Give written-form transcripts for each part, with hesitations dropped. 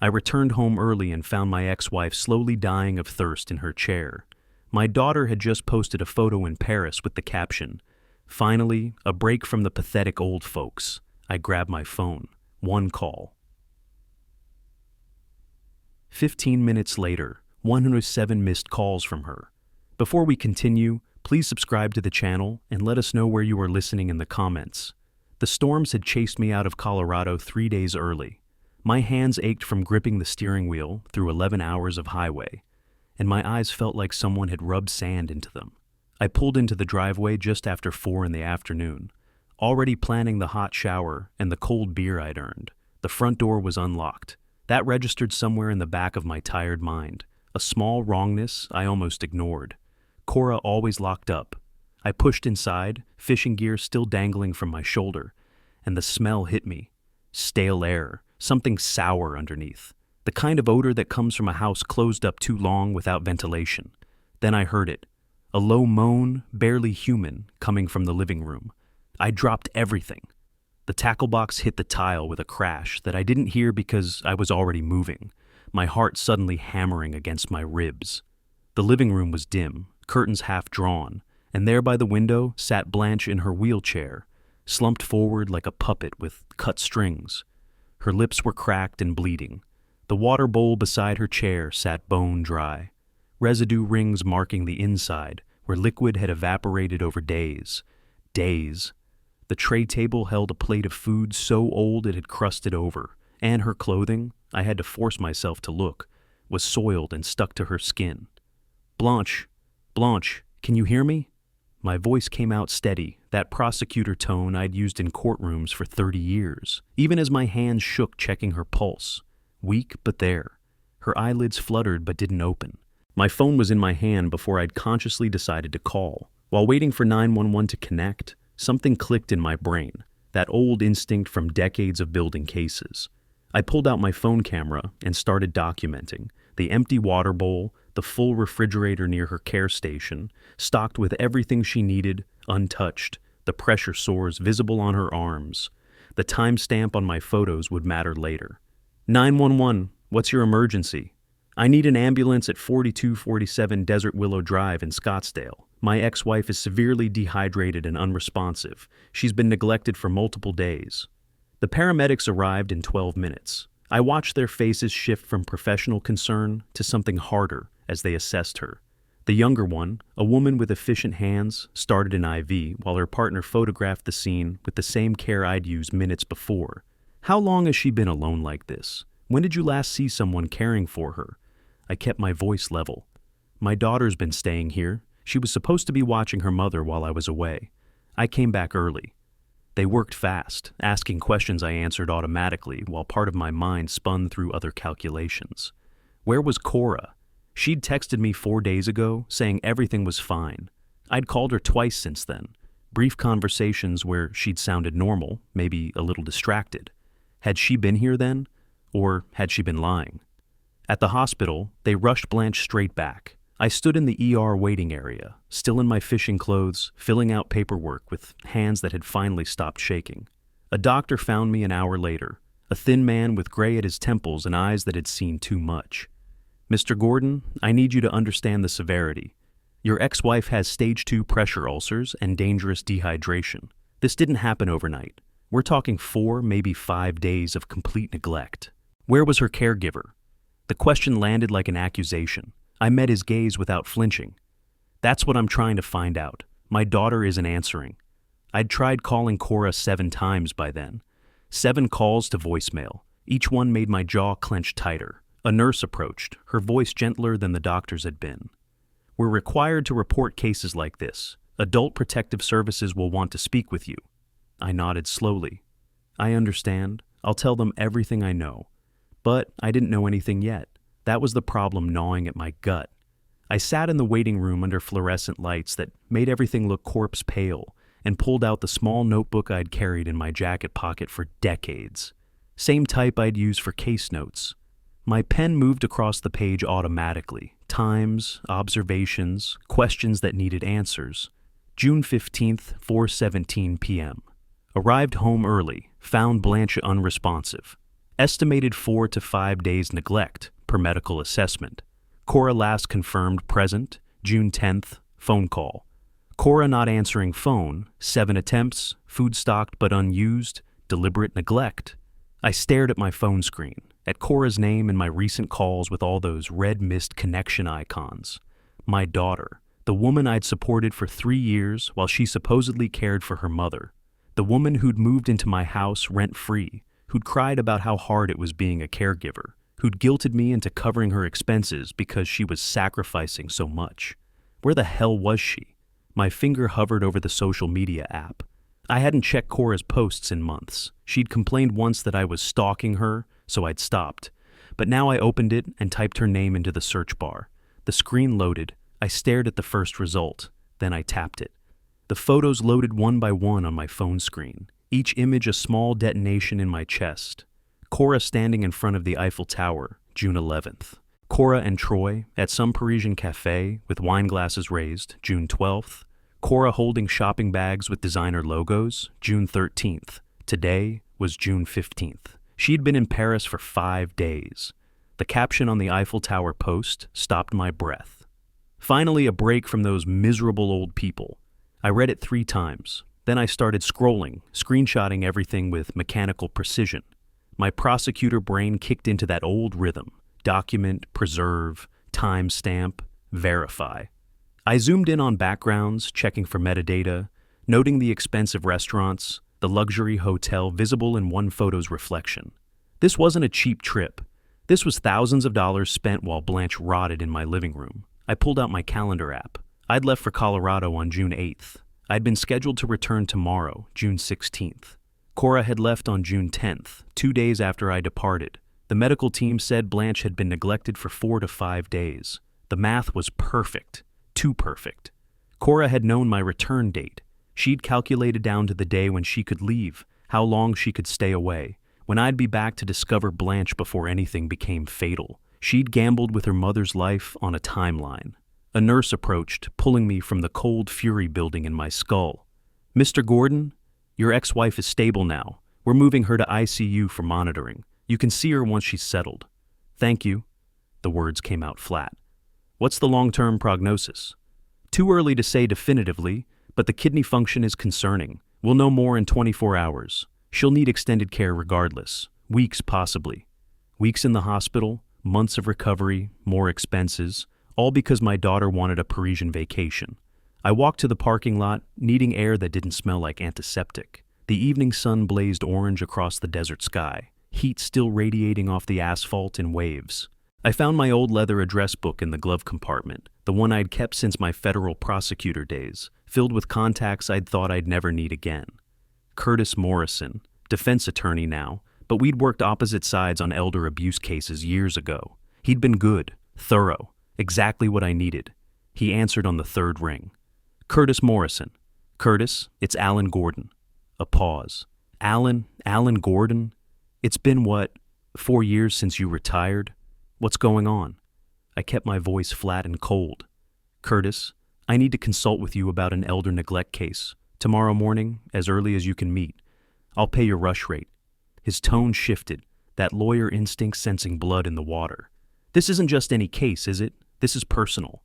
I returned home early and found my ex-wife slowly dying of thirst in her chair. My daughter had just posted a photo in Paris with the caption, "Finally, a break from the pathetic old folks." I grabbed my phone. One call. 15 minutes later, 107 missed calls from her. Before we continue, please subscribe to the channel and let us know where you are listening in the comments. The storms had chased me out of Colorado 3 days early. My hands ached from gripping the steering wheel through 11 hours of highway, and my eyes felt like someone had rubbed sand into them. I pulled into the driveway just after 4 in the afternoon, already planning the hot shower and the cold beer I'd earned. The front door was unlocked. That registered somewhere in the back of my tired mind, a small wrongness I almost ignored. Cora always locked up. I pushed inside, fishing gear still dangling from my shoulder, and the smell hit me. Stale air, something sour underneath. The kind of odor that comes from a house closed up too long without ventilation. Then I heard it. A low moan, barely human, coming from the living room. I dropped everything. The tackle box hit the tile with a crash that I didn't hear because I was already moving, my heart suddenly hammering against my ribs. The living room was dim, curtains half drawn, and there by the window sat Blanche in her wheelchair, slumped forward like a puppet with cut strings. Her lips were cracked and bleeding. The water bowl beside her chair sat bone dry, residue rings marking the inside where liquid had evaporated over days. Days. The tray table held a plate of food so old it had crusted over, and her clothing, I had to force myself to look, was soiled and stuck to her skin. Blanche, can you hear me?" My voice came out steady, that prosecutor tone I'd used in courtrooms for 30 years, even as my hands shook checking her pulse. Weak, but there. Her eyelids fluttered but didn't open. My phone was in my hand before I'd consciously decided to call. While waiting for 911 to connect, something clicked in my brain, that old instinct from decades of building cases. I pulled out my phone camera and started documenting the empty water bowl, the full refrigerator near her care station, stocked with everything she needed, untouched, the pressure sores visible on her arms. The timestamp on my photos would matter later. 911, what's your emergency? I need an ambulance at 4247 Desert Willow Drive in Scottsdale. My ex-wife is severely dehydrated and unresponsive. She's been neglected for multiple days. The paramedics arrived in 12 minutes. I watched their faces shift from professional concern to something harder as they assessed her. The younger one, a woman with efficient hands, started an IV while her partner photographed the scene with the same care I'd used minutes before. How long has she been alone like this? When did you last see someone caring for her? I kept my voice level. My daughter's been staying here. She was supposed to be watching her mother while I was away. I came back early. They worked fast, asking questions I answered automatically while part of my mind spun through other calculations. Where was Cora? She'd texted me 4 days ago, saying everything was fine. I'd called her twice since then. Brief conversations where she'd sounded normal, maybe a little distracted. Had she been here then? Or had she been lying? At the hospital, they rushed Blanche straight back. I stood in the ER waiting area, still in my fishing clothes, filling out paperwork with hands that had finally stopped shaking. A doctor found me an hour later, a thin man with gray at his temples and eyes that had seen too much. "Mr. Gordon, I need you to understand the severity. Your ex-wife has stage 2 pressure ulcers and dangerous dehydration. This didn't happen overnight. We're talking 4, maybe 5 days of complete neglect. Where was her caregiver?" The question landed like an accusation. I met his gaze without flinching. "That's what I'm trying to find out. My daughter isn't answering." I'd tried calling Cora 7 times by then. 7 calls to voicemail. Each one made my jaw clench tighter. A nurse approached, her voice gentler than the doctor's had been. "We're required to report cases like this. Adult Protective Services will want to speak with you." I nodded slowly. "I understand. I'll tell them everything I know." But I didn't know anything yet. That was the problem gnawing at my gut. I sat in the waiting room under fluorescent lights that made everything look corpse pale and pulled out the small notebook I'd carried in my jacket pocket for decades. Same type I'd use for case notes. My pen moved across the page automatically. Times, observations, questions that needed answers. June 15th, 4:17 p.m. Arrived home early, found Blanche unresponsive. Estimated 4 to 5 days neglect per medical assessment. Cora last confirmed present, June 10th, phone call. Cora not answering phone, 7 attempts, food stocked but unused, deliberate neglect. I stared at my phone screen, at Cora's name and my recent calls with all those red mist connection icons. My daughter, the woman I'd supported for 3 years while she supposedly cared for her mother. The woman who'd moved into my house rent-free, who'd cried about how hard it was being a caregiver, who'd guilted me into covering her expenses because she was sacrificing so much. Where the hell was she? My finger hovered over the social media app. I hadn't checked Cora's posts in months. She'd complained once that I was stalking her, so I'd stopped. But now I opened it and typed her name into the search bar. The screen loaded. I stared at the first result. Then I tapped it. The photos loaded one by one on my phone screen, each image a small detonation in my chest. Cora standing in front of the Eiffel Tower, June 11th. Cora and Troy at some Parisian cafe with wine glasses raised, June 12th. Cora holding shopping bags with designer logos, June 13th. Today was June 15th. She'd been in Paris for 5 days. The caption on the Eiffel Tower post stopped my breath. Finally, a break from those miserable old people. I read it 3 times. Then I started scrolling, screenshotting everything with mechanical precision. My prosecutor brain kicked into that old rhythm. Document, preserve, timestamp, verify. I zoomed in on backgrounds, checking for metadata, noting the expensive restaurants, the luxury hotel visible in one photo's reflection. This wasn't a cheap trip. This was thousands of dollars spent while Blanche rotted in my living room. I pulled out my calendar app. I'd left for Colorado on June 8th. I'd been scheduled to return tomorrow, June 16th. Cora had left on June 10th, 2 days after I departed. The medical team said Blanche had been neglected for 4 to 5 days. The math was perfect. Too perfect. Cora had known my return date. She'd calculated down to the day when she could leave, how long she could stay away, when I'd be back to discover Blanche before anything became fatal. She'd gambled with her mother's life on a timeline. A nurse approached, pulling me from the cold fury building in my skull. "Mr. Gordon, your ex-wife is stable now. We're moving her to ICU for monitoring. You can see her once she's settled." "Thank you." The words came out flat. "What's the long-term prognosis?" "Too early to say definitively, but the kidney function is concerning. We'll know more in 24 hours. She'll need extended care regardless. Weeks possibly. Weeks in the hospital, months of recovery, more expenses, all because my daughter wanted a Parisian vacation. I walked to the parking lot, needing air that didn't smell like antiseptic. The evening sun blazed orange across the desert sky, heat still radiating off the asphalt in waves. I found my old leather address book in the glove compartment, the one I'd kept since my federal prosecutor days, filled with contacts I'd thought I'd never need again. Curtis Morrison, defense attorney now, but we'd worked opposite sides on elder abuse cases years ago. He'd been good, thorough, exactly what I needed. He answered on the 3rd ring. "Curtis Morrison." "Curtis, it's Alan Gordon." A pause. Alan Gordon? It's been, 4 years since you retired? What's going on?" I kept my voice flat and cold. "Curtis, I need to consult with you about an elder neglect case. Tomorrow morning, as early as you can meet. I'll pay your rush rate." His tone shifted, that lawyer instinct sensing blood in the water. "This isn't just any case, is it? This is personal.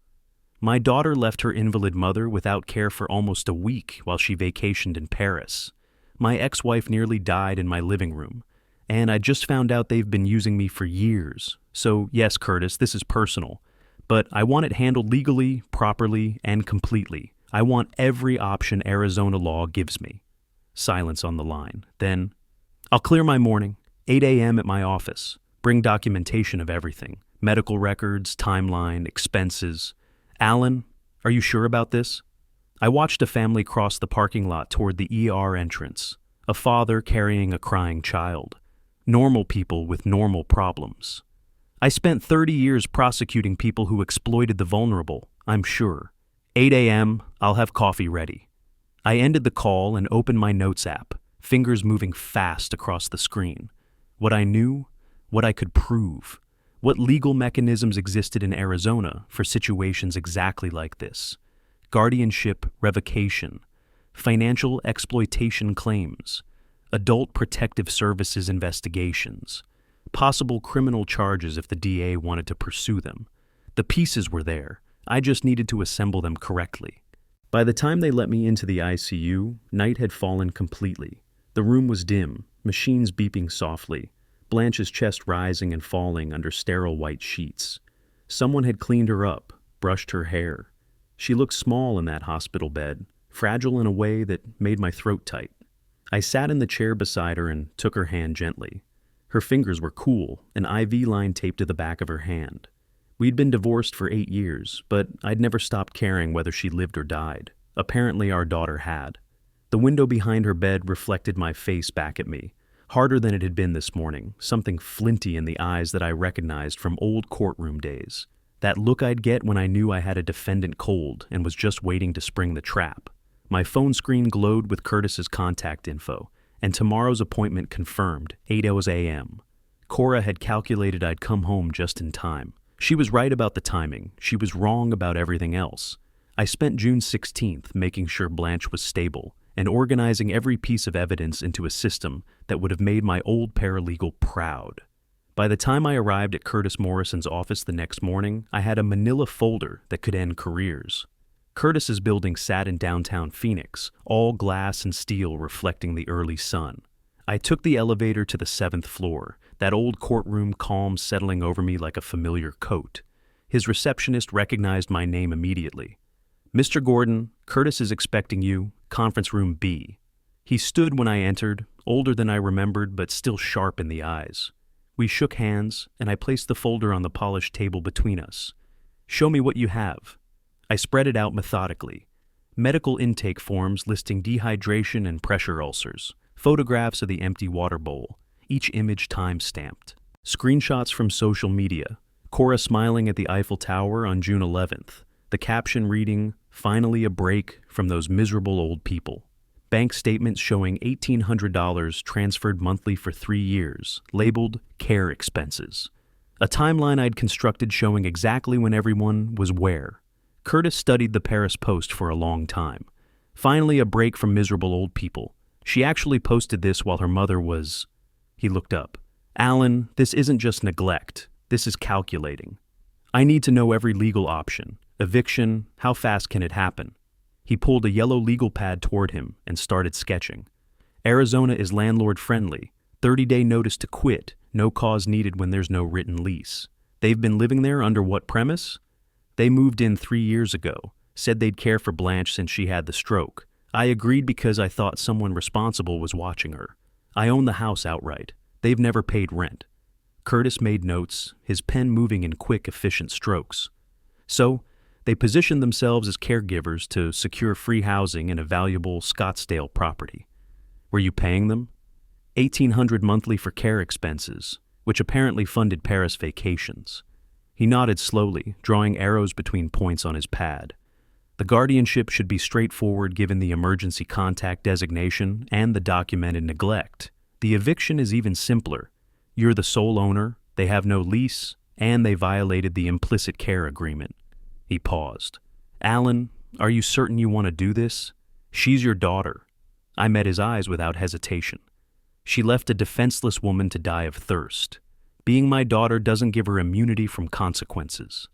My daughter left her invalid mother without care for almost a week while she vacationed in Paris. My ex-wife nearly died in my living room, and I just found out they've been using me for years. So yes, Curtis, this is personal, but I want it handled legally, properly, and completely. I want every option Arizona law gives me." Silence on the line. Then, "I'll clear my morning, 8 a.m. at my office. Bring documentation of everything. Medical records, timeline, expenses. Alan, are you sure about this?" I watched a family cross the parking lot toward the ER entrance. A father carrying a crying child. Normal people with normal problems. I spent 30 years prosecuting people who exploited the vulnerable, I'm sure. 8 a.m., I'll have coffee ready. I ended the call and opened my notes app, fingers moving fast across the screen. What I knew, what I could prove, what legal mechanisms existed in Arizona for situations exactly like this. Guardianship revocation, financial exploitation claims, adult protective services investigations, possible criminal charges if the DA wanted to pursue them. The pieces were there. I just needed to assemble them correctly. By the time they let me into the ICU, night had fallen completely. The room was dim, machines beeping softly, Blanche's chest rising and falling under sterile white sheets. Someone had cleaned her up, brushed her hair. She looked small in that hospital bed, fragile in a way that made my throat tight. I sat in the chair beside her and took her hand gently. Her fingers were cool, an IV line taped to the back of her hand. We'd been divorced for 8 years, but I'd never stopped caring whether she lived or died. Apparently our daughter had. The window behind her bed reflected my face back at me, harder than it had been this morning, something flinty in the eyes that I recognized from old courtroom days. That look I'd get when I knew I had a defendant cold and was just waiting to spring the trap. My phone screen glowed with Curtis's contact info, and tomorrow's appointment confirmed, 8 a.m. Cora had calculated I'd come home just in time. She was right about the timing. She was wrong about everything else. I spent June 16th making sure Blanche was stable and organizing every piece of evidence into a system that would have made my old paralegal proud. By the time I arrived at Curtis Morrison's office the next morning, I had a manila folder that could end careers. Curtis's building sat in downtown Phoenix, all glass and steel reflecting the early sun. I took the elevator to the 7th floor, that old courtroom calm settling over me like a familiar coat. His receptionist recognized my name immediately. "Mr. Gordon, Curtis is expecting you, conference room B." He stood when I entered, older than I remembered but still sharp in the eyes. We shook hands, and I placed the folder on the polished table between us. "Show me what you have." I spread it out methodically. Medical intake forms listing dehydration and pressure ulcers, photographs of the empty water bowl, each image time-stamped. Screenshots from social media, Cora smiling at the Eiffel Tower on June 11th, the caption reading, "Finally a break from those miserable old people." Bank statements showing $1,800 transferred monthly for 3 years, labeled care expenses. A timeline I'd constructed showing exactly when everyone was where. Curtis studied the Paris Post for a long time. Finally a break from miserable old people. She actually posted this while her mother was... He looked up. "Alan, this isn't just neglect. This is calculating. I need to know every legal option. Eviction, how fast can it happen?" He pulled a yellow legal pad toward him and started sketching. "Arizona is landlord-friendly. 30-day notice to quit. No cause needed when there's no written lease. They've been living there under what premise? They moved in 3 years ago. Said they'd care for Blanche since she had the stroke. I agreed because I thought someone responsible was watching her. I own the house outright. They've never paid rent." Curtis made notes, his pen moving in quick, efficient strokes. "So, they positioned themselves as caregivers to secure free housing in a valuable Scottsdale property. Were you paying them?" $1,800 monthly for care expenses, which apparently funded Paris vacations. He nodded slowly, drawing arrows between points on his pad. "The guardianship should be straightforward given the emergency contact designation and the documented neglect. The eviction is even simpler. You're the sole owner, they have no lease, and they violated the implicit care agreement." He paused. "Alan, are you certain you want to do this? She's your daughter." I met his eyes without hesitation. "She left a defenseless woman to die of thirst. Being my daughter doesn't give her immunity from consequences."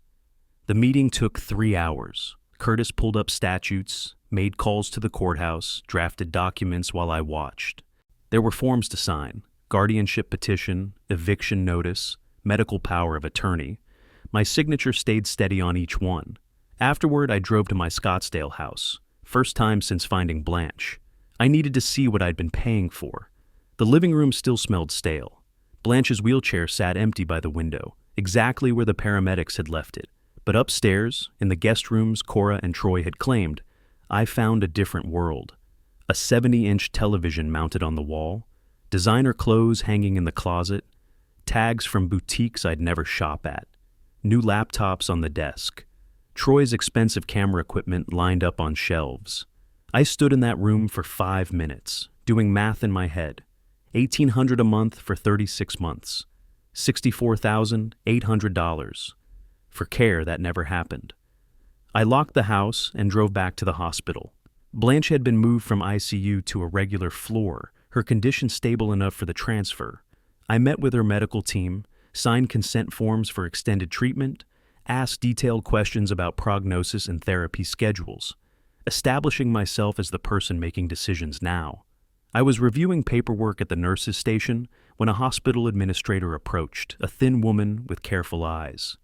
The meeting took 3 hours. Curtis pulled up statutes, made calls to the courthouse, drafted documents while I watched. There were forms to sign: guardianship petition, eviction notice, medical power of attorney. My signature stayed steady on each one. Afterward, I drove to my Scottsdale house. First time since finding Blanche. I needed to see what I'd been paying for. The living room still smelled stale. Blanche's wheelchair sat empty by the window, exactly where the paramedics had left it. But upstairs, in the guest rooms Cora and Troy had claimed, I found a different world. A 70-inch television mounted on the wall, designer clothes hanging in the closet, tags from boutiques I'd never shop at, new laptops on the desk, Troy's expensive camera equipment lined up on shelves. I stood in that room for 5 minutes, doing math in my head. $1,800 a month for 36 months. $64,800. For care that never happened. I locked the house and drove back to the hospital. Blanche had been moved from ICU to a regular floor, her condition stable enough for the transfer. I met with her medical team, signed consent forms for extended treatment, asked detailed questions about prognosis and therapy schedules, establishing myself as the person making decisions now. I was reviewing paperwork at the nurse's station when a hospital administrator approached, a thin woman with careful eyes.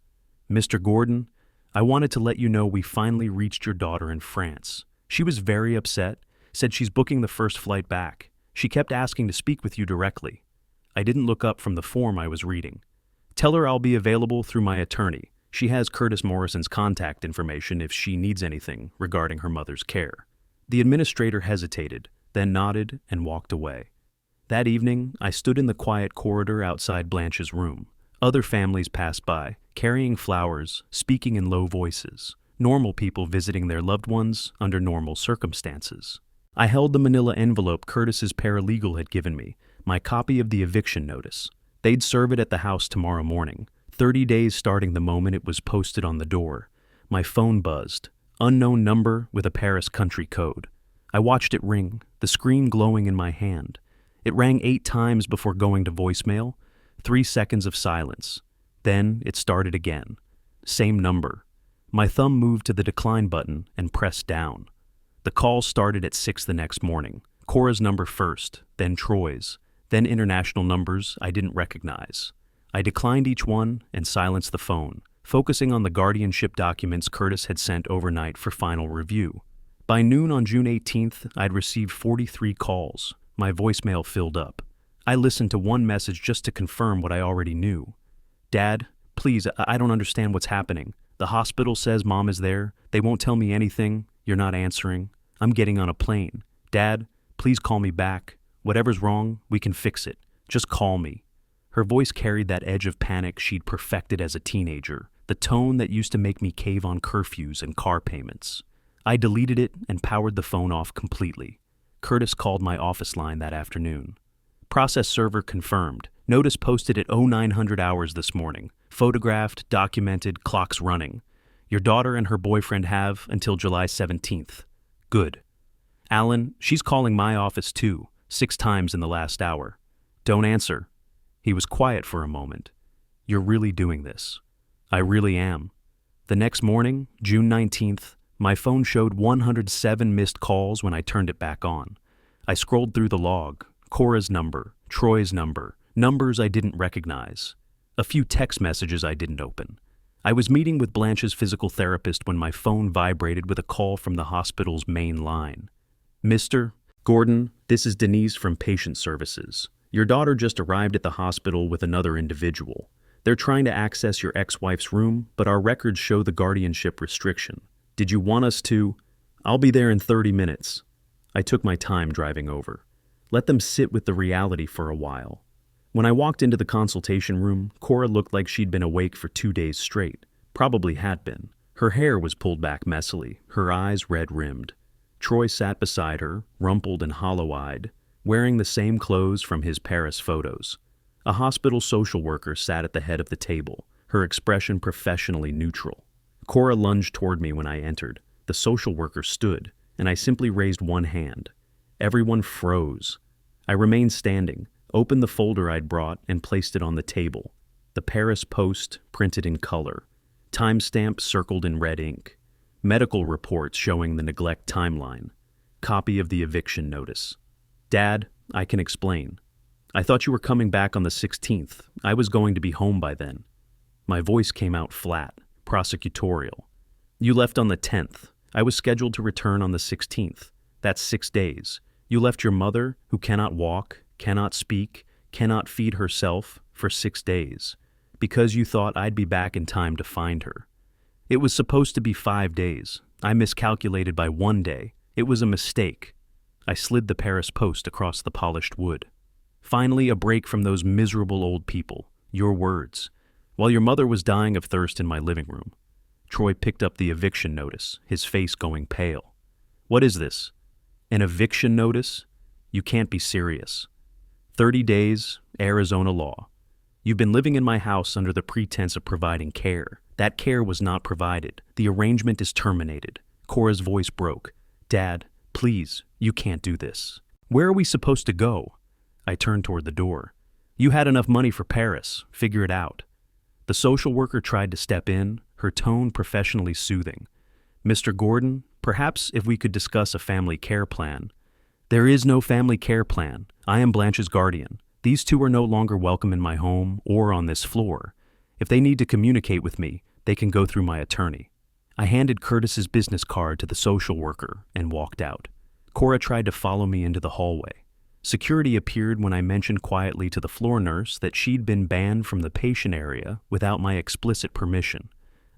"Mr. Gordon, I wanted to let you know we finally reached your daughter in France. She was very upset, said she's booking the first flight back. She kept asking to speak with you directly." I didn't look up from the form I was reading. "Tell her I'll be available through my attorney. She has Curtis Morrison's contact information if she needs anything regarding her mother's care." The administrator hesitated, then nodded and walked away. That evening, I stood in the quiet corridor outside Blanche's room. Other families passed by, carrying flowers, speaking in low voices. Normal people visiting their loved ones under normal circumstances. I held the manila envelope Curtis's paralegal had given me, my copy of the eviction notice. They'd serve it at the house tomorrow morning, 30 days starting the moment it was posted on the door. My phone buzzed. Unknown number with a Paris country code. I watched it ring, the screen glowing in my hand. It rang 8 times before going to voicemail. 3 seconds of silence. Then it started again. Same number. My thumb moved to the decline button and pressed down. The call started at 6 the next morning. Cora's number first, then Troy's, then international numbers I didn't recognize. I declined each one and silenced the phone, focusing on the guardianship documents Curtis had sent overnight for final review. By noon on June 18th, I'd received 43 calls. My voicemail filled up. I listened to one message just to confirm what I already knew. "Dad, please, I don't understand what's happening. The hospital says Mom is there. They won't tell me anything. You're not answering. I'm getting on a plane. Dad, please call me back. Whatever's wrong, we can fix it. Just call me." Her voice carried that edge of panic she'd perfected as a teenager, the tone that used to make me cave on curfews and car payments. I deleted it and powered the phone off completely. Curtis called my office line that afternoon. "Process server confirmed. Notice posted at 0900 hours this morning. Photographed, documented, clocks running. Your daughter and her boyfriend have until July 17th. Good. Alan, she's calling my office too, 6 times in the last hour. Don't answer." He was quiet for a moment. "You're really doing this." "I really am." The next morning, June 19th, my phone showed 107 missed calls when I turned it back on. I scrolled through the log. Cora's number, Troy's number, numbers I didn't recognize. A few text messages I didn't open. I was meeting with Blanche's physical therapist when my phone vibrated with a call from the hospital's main line. "Mr. Gordon, this is Denise from Patient Services. Your daughter just arrived at the hospital with another individual. They're trying to access your ex-wife's room, but our records show the guardianship restriction. Did you want us to? I'll be there in 30 minutes. I took my time driving over. Let them sit with the reality for a while. When I walked into the consultation room, Cora looked like she'd been awake for 2 days straight. Probably had been. Her hair was pulled back messily, her eyes red-rimmed. Troy sat beside her, rumpled and hollow-eyed, wearing the same clothes from his Paris photos. A hospital social worker sat at the head of the table, her expression professionally neutral. Cora lunged toward me when I entered. The social worker stood, and I simply raised one hand. Everyone froze. I remained standing, opened the folder I'd brought, and placed it on the table. The Paris Post, printed in color. Timestamp circled in red ink. Medical reports showing the neglect timeline. Copy of the eviction notice. "Dad, I can explain. I thought you were coming back on the 16th. I was going to be home by then." My voice came out flat, prosecutorial. "You left on the 10th. I was scheduled to return on the 16th. That's 6 days. You left your mother, who cannot walk, cannot speak, cannot feed herself, for 6 days, because you thought I'd be back in time to find her. It was supposed to be 5 days. I miscalculated by 1 day. It was a mistake." I slid the Paris Post across the polished wood. "Finally, a break from those miserable old people. Your words. While your mother was dying of thirst in my living room." Troy picked up the eviction notice, his face going pale. "What is this? An eviction notice? You can't be serious. 30 days, Arizona law. You've been living in my house under the pretense of providing care. That care was not provided. The arrangement is terminated." Cora's voice broke. "Dad, please, you can't do this. Where are we supposed to go?" I turned toward the door. You had enough money for Paris. Figure it out. The social worker tried to step in, her tone professionally soothing. Mr. Gordon, perhaps if we could discuss a family care plan. There is no family care plan. I am Blanche's guardian. These two are no longer welcome in my home or on this floor. If they need to communicate with me, they can go through my attorney. I handed Curtis's business card to the social worker and walked out. Cora tried to follow me into the hallway. Security appeared when I mentioned quietly to the floor nurse that she'd been banned from the patient area without my explicit permission.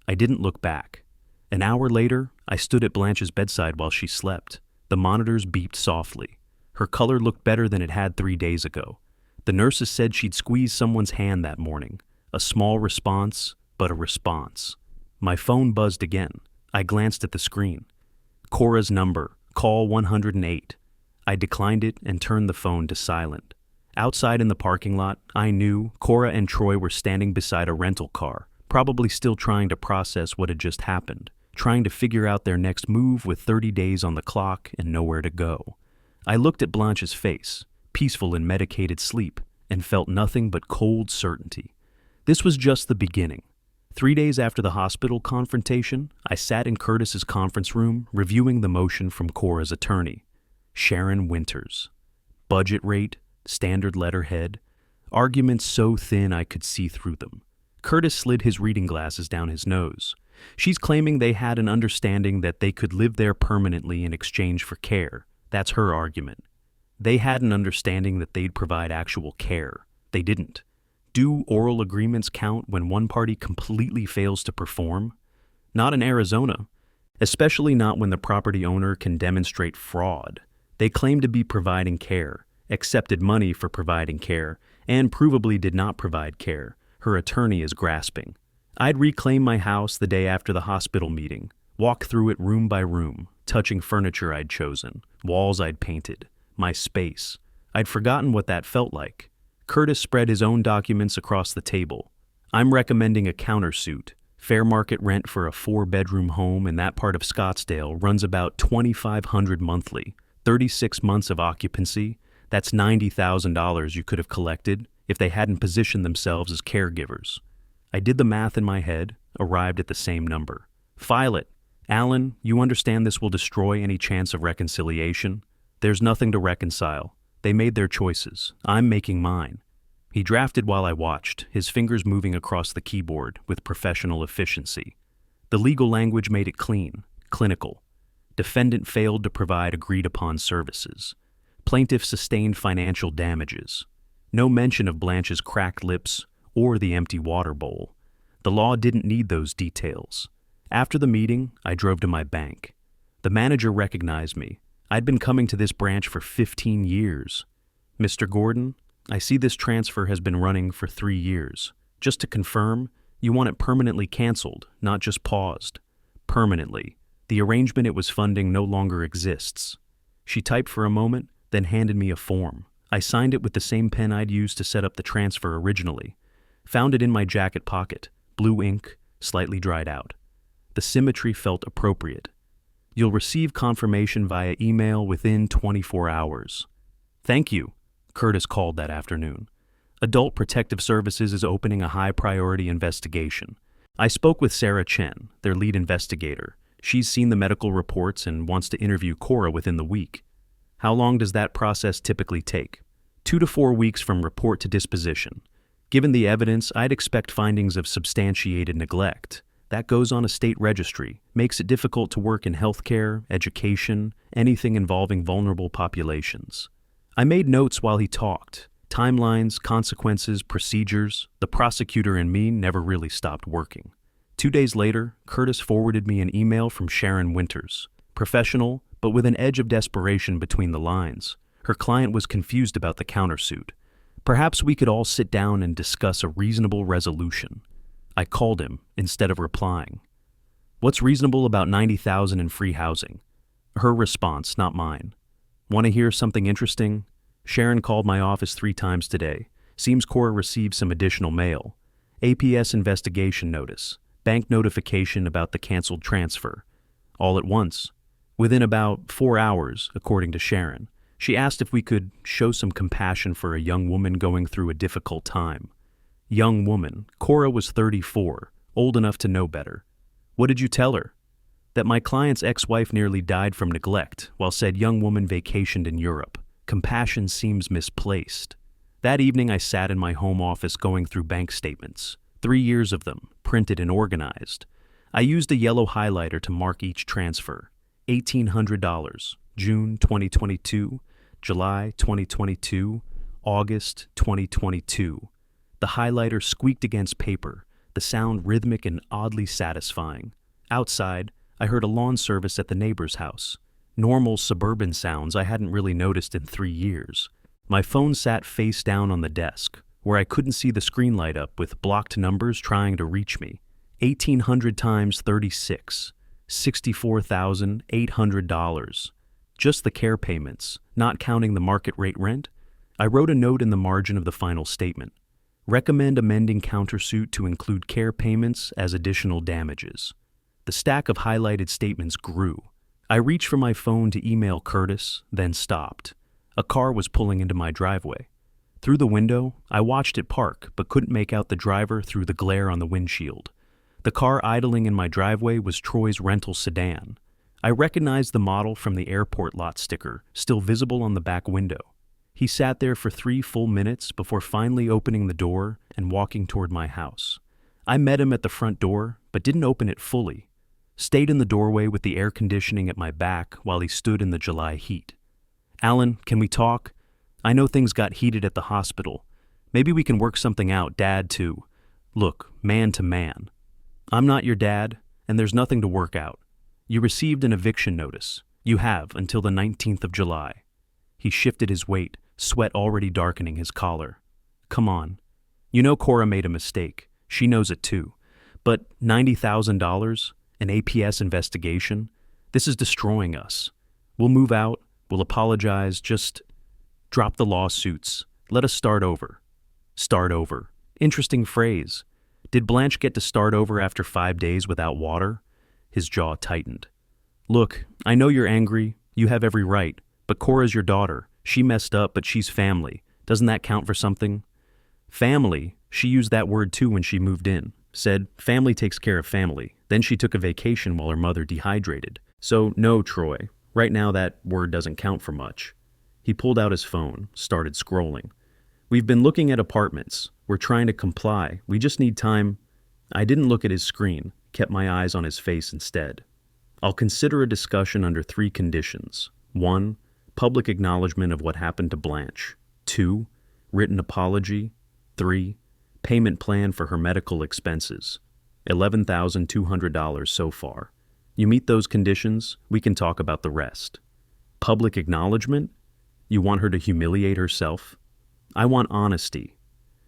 I didn't look back. An hour later, I stood at Blanche's bedside while she slept. The monitors beeped softly. Her color looked better than it had 3 days ago. The nurses said she'd squeezed someone's hand that morning. A small response, but a response. My phone buzzed again. I glanced at the screen. Cora's number, call 108. I declined it and turned the phone to silent. Outside in the parking lot, I knew Cora and Troy were standing beside a rental car, probably still trying to process what had just happened, trying to figure out their next move with 30 days on the clock and nowhere to go. I looked at Blanche's face, peaceful in medicated sleep, and felt nothing but cold certainty. This was just the beginning. 3 days after the hospital confrontation, I sat in Curtis's conference room reviewing the motion from Cora's attorney, Sharon Winters. Budget rate, standard letterhead, arguments so thin I could see through them. Curtis slid his reading glasses down his nose. She's claiming they had an understanding that they could live there permanently in exchange for care. That's her argument. They had an understanding that they'd provide actual care. They didn't. Do oral agreements count when one party completely fails to perform? Not in Arizona, especially not when the property owner can demonstrate fraud. They claimed to be providing care, accepted money for providing care, and provably did not provide care. Her attorney is grasping. I'd reclaim my house the day after the hospital meeting, walk through it room by room, touching furniture I'd chosen, walls I'd painted, my space. I'd forgotten what that felt like. Curtis spread his own documents across the table. I'm recommending a countersuit. Fair market rent for a 4-bedroom home in that part of Scottsdale runs about $2,500 monthly. 36 months of occupancy, that's $90,000 you could have collected if they hadn't positioned themselves as caregivers. I did the math in my head, arrived at the same number. File it. Alan, you understand this will destroy any chance of reconciliation? There's nothing to reconcile. They made their choices. I'm making mine. He drafted while I watched, his fingers moving across the keyboard with professional efficiency. The legal language made it clean, clinical. Defendant failed to provide agreed-upon services. Plaintiff sustained financial damages. No mention of Blanche's cracked lips or the empty water bowl. The law didn't need those details. After the meeting, I drove to my bank. The manager recognized me. I'd been coming to this branch for 15 years. Mr. Gordon, I see this transfer has been running for 3 years. Just to confirm, you want it permanently canceled, not just paused. Permanently. The arrangement it was funding no longer exists. She typed for a moment, then handed me a form. I signed it with the same pen I'd used to set up the transfer originally. Found it in my jacket pocket, blue ink, slightly dried out. The symmetry felt appropriate. You'll receive confirmation via email within 24 hours. Thank you, Curtis called that afternoon. Adult Protective Services is opening a high-priority investigation. I spoke with Sarah Chen, their lead investigator. She's seen the medical reports and wants to interview Cora within the week. How long does that process typically take? 2 to 4 weeks from report to disposition. Given the evidence, I'd expect findings of substantiated neglect. That goes on a state registry, makes it difficult to work in healthcare, education, anything involving vulnerable populations. I made notes while he talked. Timelines, consequences, procedures. The prosecutor and me never really stopped working. 2 days later, Curtis forwarded me an email from Sharon Winters. Professional, but with an edge of desperation between the lines. Her client was confused about the countersuit. Perhaps we could all sit down and discuss a reasonable resolution. I called him instead of replying. What's reasonable about $90,000 in free housing? Her response, not mine. Want to hear something interesting? Sharon called my office 3 times today. Seems Cora received some additional mail. APS investigation notice. Bank notification about the canceled transfer. All at once. Within about 4 hours, according to Sharon. She asked if we could show some compassion for a young woman going through a difficult time. Young woman. Cora was 34, old enough to know better. What did you tell her? That my client's ex-wife nearly died from neglect, while said young woman vacationed in Europe. Compassion seems misplaced. That evening I sat in my home office going through bank statements, 3 years of them, printed and organized. I used a yellow highlighter to mark each transfer. $1,800, June 2022, July 2022, August 2022. The highlighter squeaked against paper, the sound rhythmic and oddly satisfying. Outside, I heard a lawn service at the neighbor's house. Normal suburban sounds I hadn't really noticed in 3 years. My phone sat face down on the desk, where I couldn't see the screen light up with blocked numbers trying to reach me. 1,800 times 36, $64,800. Just the care payments, not counting the market rate rent. I wrote a note in the margin of the final statement. Recommend amending countersuit to include care payments as additional damages. The stack of highlighted statements grew. I reached for my phone to email Curtis, then stopped. A car was pulling into my driveway. Through the window, I watched it park, but couldn't make out the driver through the glare on the windshield. The car idling in my driveway was Troy's rental sedan. I recognized the model from the airport lot sticker, still visible on the back window. He sat there for 3 full minutes before finally opening the door and walking toward my house. I met him at the front door, but didn't open it fully. Stayed in the doorway with the air conditioning at my back while he stood in the July heat. Alan, can we talk? I know things got heated at the hospital. Maybe we can work something out, Dad, too. Look, man to man. I'm not your dad, and there's nothing to work out. You received an eviction notice. You have until the 19th of July. He shifted his weight, sweat already darkening his collar. Come on. You know Cora made a mistake. She knows it too. But $90,000? An APS investigation? This is destroying us. We'll move out. We'll apologize. Just drop the lawsuits. Let us start over. Start over. Interesting phrase. Did Blanche get to start over after 5 days without water? His jaw tightened. Look, I know you're angry. You have every right. But Cora's your daughter. She messed up, but she's family. Doesn't that count for something? Family? She used that word too when she moved in. Said, family takes care of family. Then she took a vacation while her mother dehydrated. So no, Troy. Right now that word doesn't count for much. He pulled out his phone, started scrolling. We've been looking at apartments. We're trying to comply. We just need time. I didn't look at his screen, kept my eyes on his face instead. I'll consider a discussion under 3 conditions. 1, public acknowledgement of what happened to Blanche. 2, written apology. 3, payment plan for her medical expenses. $11,200 so far. You meet those conditions, we can talk about the rest. Public acknowledgement? You want her to humiliate herself? I want honesty.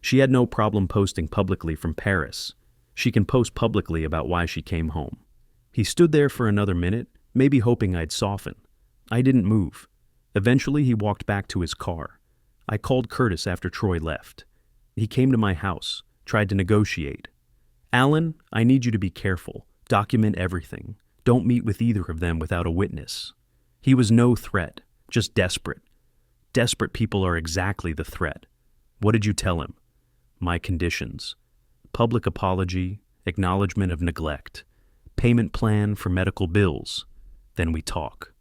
She had no problem posting publicly from Paris. She can post publicly about why she came home. He stood there for another minute, maybe hoping I'd soften. I didn't move. Eventually he walked back to his car. I called Curtis after Troy left. He came to my house, tried to negotiate. Alan, I need you to be careful. Document everything. Don't meet with either of them without a witness. He was no threat, just desperate. Desperate people are exactly the threat. What did you tell him? My conditions. Public apology, acknowledgement of neglect, payment plan for medical bills. Then we talk.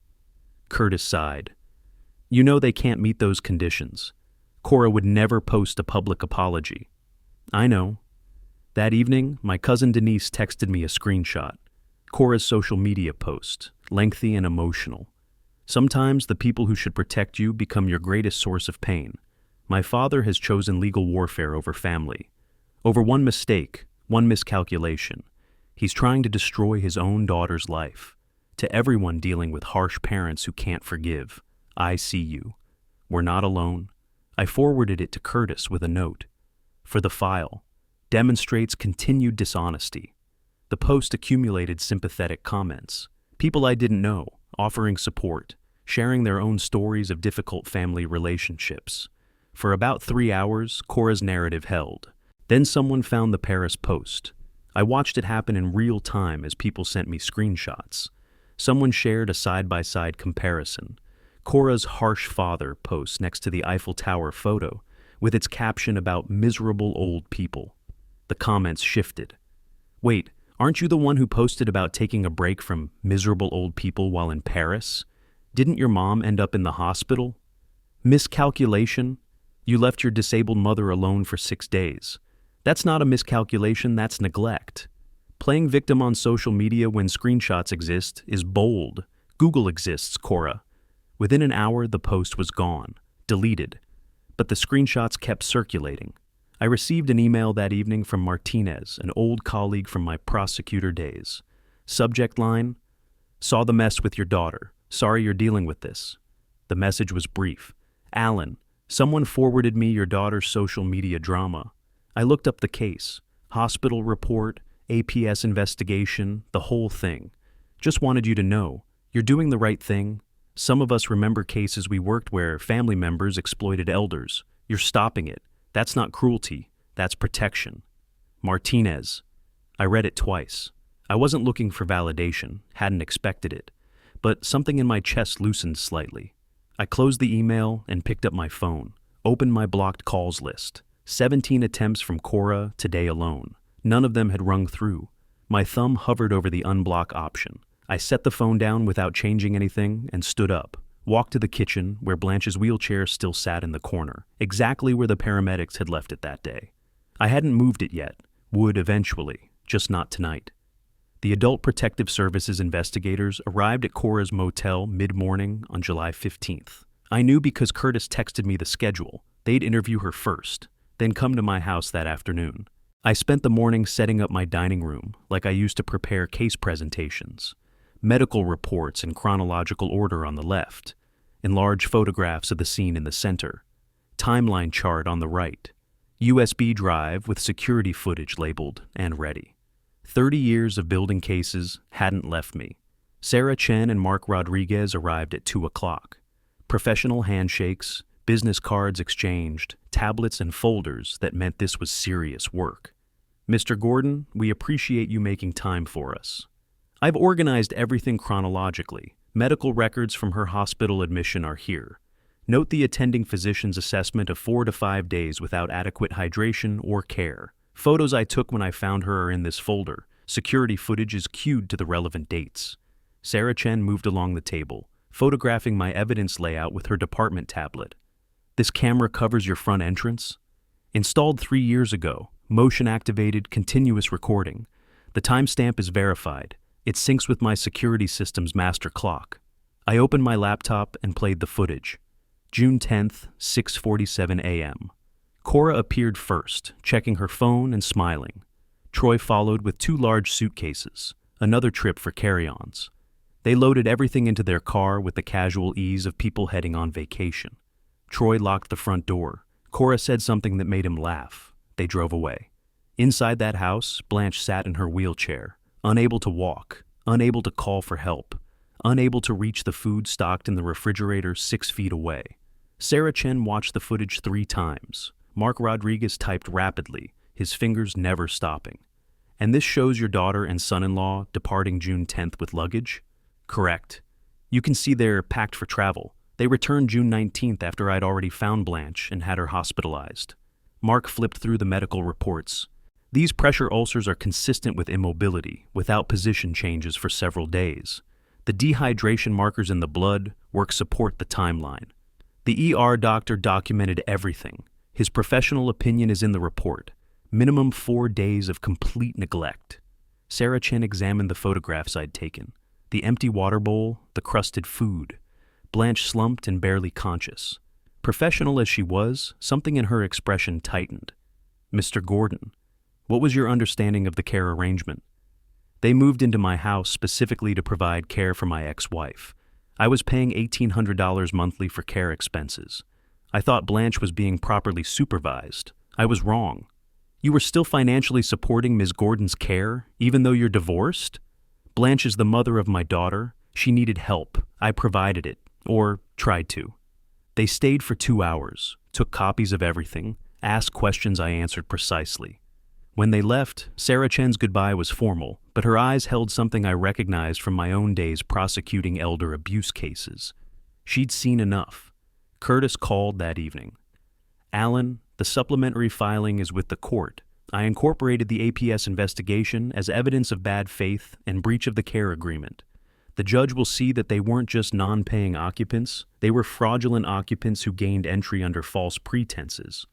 Curtis sighed. You know they can't meet those conditions. Cora would never post a public apology. I know. That evening, my cousin Denise texted me a screenshot. Cora's social media post, lengthy and emotional. Sometimes the people who should protect you become your greatest source of pain. My father has chosen legal warfare over family. Over one mistake, one miscalculation. He's trying to destroy his own daughter's life. To everyone dealing with harsh parents who can't forgive, I see you. We're not alone. I forwarded it to Curtis with a note. For the file. Demonstrates continued dishonesty. The post accumulated sympathetic comments. People I didn't know, offering support, sharing their own stories of difficult family relationships. For about 3 hours, Cora's narrative held. Then someone found the Paris post. I watched it happen in real time as people sent me screenshots. Someone shared a side-by-side comparison. Cora's harsh father posts next to the Eiffel Tower photo, with its caption about miserable old people. The comments shifted. Wait, aren't you the one who posted about taking a break from miserable old people while in Paris? Didn't your mom end up in the hospital? Miscalculation? You left your disabled mother alone for 6 days. That's not a miscalculation, that's neglect. Playing victim on social media when screenshots exist is bold. Google exists, Cora. Within an hour, the post was gone, deleted. But the screenshots kept circulating. I received an email that evening from Martinez, an old colleague from my prosecutor days. Subject line: saw the mess with your daughter. Sorry you're dealing with this. The message was brief. Alan, someone forwarded me your daughter's social media drama. I looked up the case. Hospital report, APS investigation, the whole thing. Just wanted you to know, you're doing the right thing. Some of us remember cases we worked where family members exploited elders. You're stopping it. That's not cruelty. That's protection. Martinez. I read it twice. I wasn't looking for validation, hadn't expected it. But something in my chest loosened slightly. I closed the email and picked up my phone, opened my blocked calls list. 17 attempts from Cora today alone. None of them had rung through. My thumb hovered over the unblock option. I set the phone down without changing anything and stood up, walked to the kitchen where Blanche's wheelchair still sat in the corner, exactly where the paramedics had left it that day. I hadn't moved it yet, would eventually, just not tonight. The Adult Protective Services investigators arrived at Cora's motel mid-morning on July 15th. I knew because Curtis texted me the schedule. They'd interview her first, then come to my house that afternoon. I spent the morning setting up my dining room like I used to prepare case presentations. Medical reports in chronological order on the left, enlarged photographs of the scene in the center, timeline chart on the right, USB drive with security footage labeled and ready. 30 years of building cases hadn't left me. Sarah Chen and Mark Rodriguez arrived at 2 o'clock. Professional handshakes, business cards exchanged, tablets and folders that meant this was serious work. Mr. Gordon, we appreciate you making time for us. I've organized everything chronologically. Medical records from her hospital admission are here. Note the attending physician's assessment of 4 to 5 days without adequate hydration or care. Photos I took when I found her are in this folder. Security footage is queued to the relevant dates. Sarah Chen moved along the table, photographing my evidence layout with her department tablet. This camera covers your front entrance? Installed 3 years ago, motion-activated continuous recording. The timestamp is verified. It syncs with my security system's master clock. I opened my laptop and played the footage. June 10th, 6:47 a.m. Cora appeared first, checking her phone and smiling. Troy followed with 2 large suitcases, another trip for carry-ons. They loaded everything into their car with the casual ease of people heading on vacation. Troy locked the front door. Cora said something that made him laugh. They drove away. Inside that house, Blanche sat in her wheelchair, unable to walk, unable to call for help, unable to reach the food stocked in the refrigerator 6 feet away. Sarah Chen watched the footage 3 times. Mark Rodriguez typed rapidly, his fingers never stopping. And this shows your daughter and son-in-law departing June 10th with luggage? Correct. You can see they're packed for travel. They returned June 19th after I'd already found Blanche and had her hospitalized. Mark flipped through the medical reports. These pressure ulcers are consistent with immobility, without position changes for several days. The dehydration markers in the blood work support the timeline. The ER doctor documented everything. His professional opinion is in the report. Minimum 4 days of complete neglect. Sarah Chen examined the photographs I'd taken. The empty water bowl, the crusted food. Blanche slumped and barely conscious. Professional as she was, something in her expression tightened. Mr. Gordon, what was your understanding of the care arrangement? They moved into my house specifically to provide care for my ex-wife. I was paying $1,800 monthly for care expenses. I thought Blanche was being properly supervised. I was wrong. You were still financially supporting Ms. Gordon's care, even though you're divorced? Blanche is the mother of my daughter. She needed help. I provided it, or tried to. They stayed for 2 hours, took copies of everything, asked questions I answered precisely. When they left, Sarah Chen's goodbye was formal, but her eyes held something I recognized from my own days prosecuting elder abuse cases. She'd seen enough. Curtis called that evening. "Alan, the supplementary filing is with the court. I incorporated the APS investigation as evidence of bad faith and breach of the care agreement. The judge will see that they weren't just non-paying occupants, they were fraudulent occupants who gained entry under false pretenses.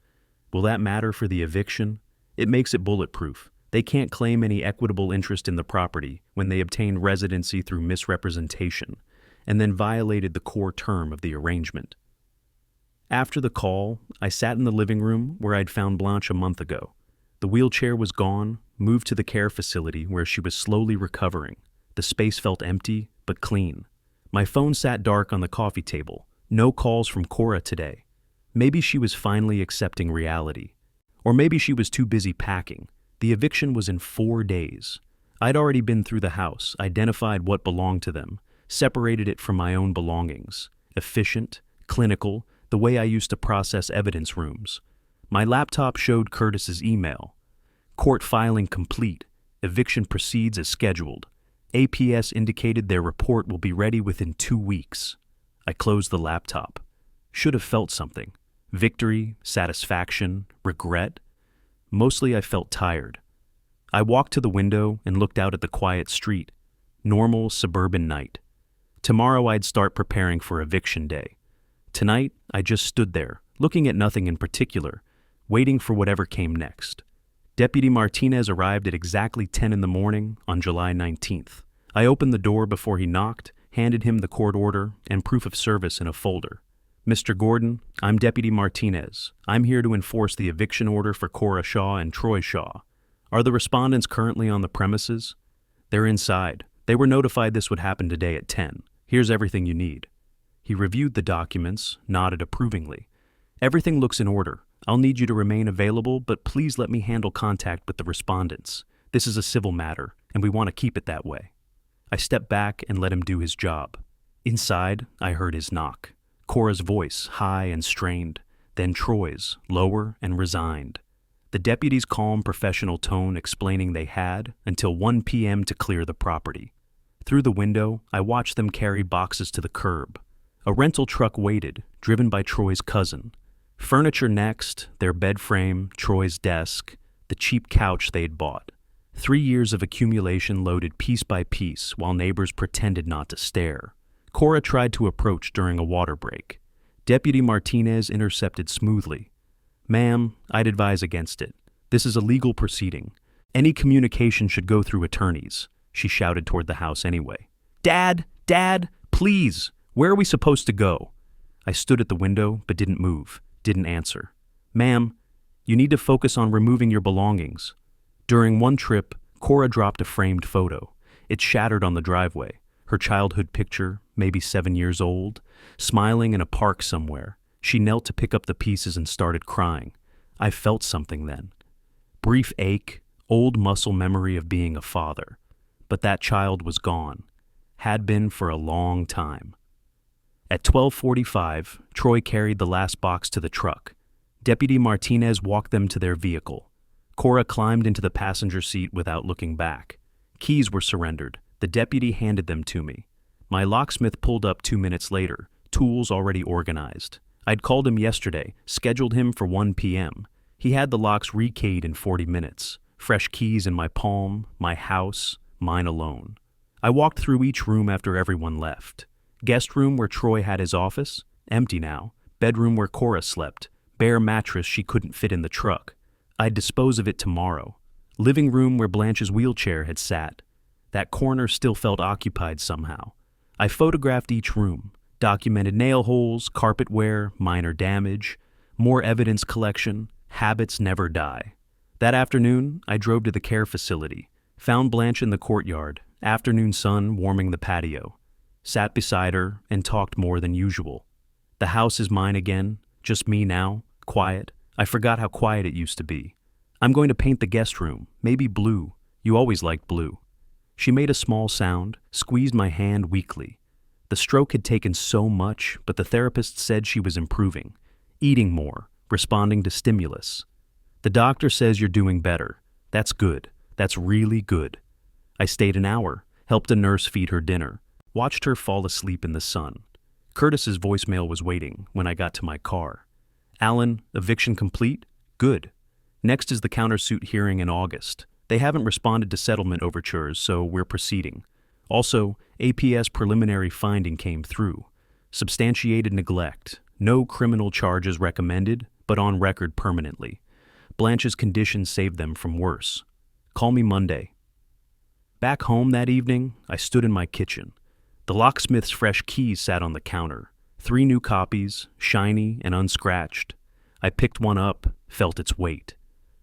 Will that matter for the eviction? It makes it bulletproof. They can't claim any equitable interest in the property when they obtained residency through misrepresentation and then violated the core term of the arrangement." After the call, I sat in the living room where I'd found Blanche a month ago. The wheelchair was gone, moved to the care facility where she was slowly recovering. The space felt empty, but clean. My phone sat dark on the coffee table. No calls from Cora today. Maybe she was finally accepting reality. Or maybe she was too busy packing. The eviction was in 4 days. I'd already been through the house, identified what belonged to them, separated it from my own belongings. Efficient, clinical, the way I used to process evidence rooms. My laptop showed Curtis's email. "Court filing complete. Eviction proceeds as scheduled. APS indicated their report will be ready within 2 weeks." I closed the laptop. Should have felt something. Victory, satisfaction, regret. Mostly I felt tired. I walked to the window and looked out at the quiet street. Normal suburban night. Tomorrow I'd start preparing for eviction day. Tonight, I just stood there, looking at nothing in particular, waiting for whatever came next. Deputy Martinez arrived at exactly 10 in the morning on July 19th. I opened the door before he knocked, handed him the court order and proof of service in a folder. "Mr. Gordon, I'm Deputy Martinez. I'm here to enforce the eviction order for Cora Shaw and Troy Shaw. Are the respondents currently on the premises?" "They're inside. They were notified this would happen today at 10. Here's everything you need." He reviewed the documents, nodded approvingly. "Everything looks in order. I'll need you to remain available, but please let me handle contact with the respondents. This is a civil matter, and we want to keep it that way." I stepped back and let him do his job. Inside, I heard his knock. Cora's voice, high and strained, then Troy's, lower and resigned. The deputy's calm professional tone explaining they had until 1 p.m. to clear the property. Through the window, I watched them carry boxes to the curb. A rental truck waited, driven by Troy's cousin. Furniture next, their bed frame, Troy's desk, the cheap couch they'd bought. 3 years of accumulation loaded piece by piece while neighbors pretended not to stare. Cora tried to approach during a water break. Deputy Martinez intercepted smoothly. "Ma'am, I'd advise against it. This is a legal proceeding. Any communication should go through attorneys." She shouted toward the house anyway. "Dad! Dad! Please! Where are we supposed to go?" I stood at the window but didn't move, didn't answer. "Ma'am, you need to focus on removing your belongings." During one trip, Cora dropped a framed photo. It shattered on the driveway. Her childhood picture, maybe 7 years old, smiling in a park somewhere. She knelt to pick up the pieces and started crying. I felt something then. Brief ache, old muscle memory of being a father. But that child was gone. Had been for a long time. At 12:45, Troy carried the last box to the truck. Deputy Martinez walked them to their vehicle. Cora climbed into the passenger seat without looking back. Keys were surrendered. The deputy handed them to me. My locksmith pulled up 2 minutes later, tools already organized. I'd called him yesterday, scheduled him for 1 p.m. He had the locks rekeyed in 40 minutes. Fresh keys in my palm, my house, mine alone. I walked through each room after everyone left. Guest room where Troy had his office, empty now. Bedroom where Cora slept, bare mattress she couldn't fit in the truck. I'd dispose of it tomorrow. Living room where Blanche's wheelchair had sat. That corner still felt occupied somehow. I photographed each room, documented nail holes, carpet wear, minor damage, more evidence collection. Habits never die. That afternoon, I drove to the care facility, found Blanche in the courtyard, afternoon sun warming the patio. Sat beside her and talked more than usual. The house is mine again, just me now, quiet. I forgot how quiet it used to be. "I'm going to paint the guest room, maybe blue. You always liked blue." She made a small sound, squeezed my hand weakly. The stroke had taken so much, but the therapist said she was improving, eating more, responding to stimulus. "The doctor says you're doing better. That's good. That's really good." I stayed an hour, helped a nurse feed her dinner, watched her fall asleep in the sun. Curtis's voicemail was waiting when I got to my car. Alan, eviction complete? Good. Next is the countersuit hearing in August. They haven't responded to settlement overtures, so we're proceeding. Also, APS preliminary finding came through. Substantiated neglect. No criminal charges recommended, but on record permanently. Blanche's condition saved them from worse. Call me Monday. Back home that evening, I stood in my kitchen. The locksmith's fresh keys sat on the counter. 3 new copies, shiny and unscratched. I picked one up, felt its weight.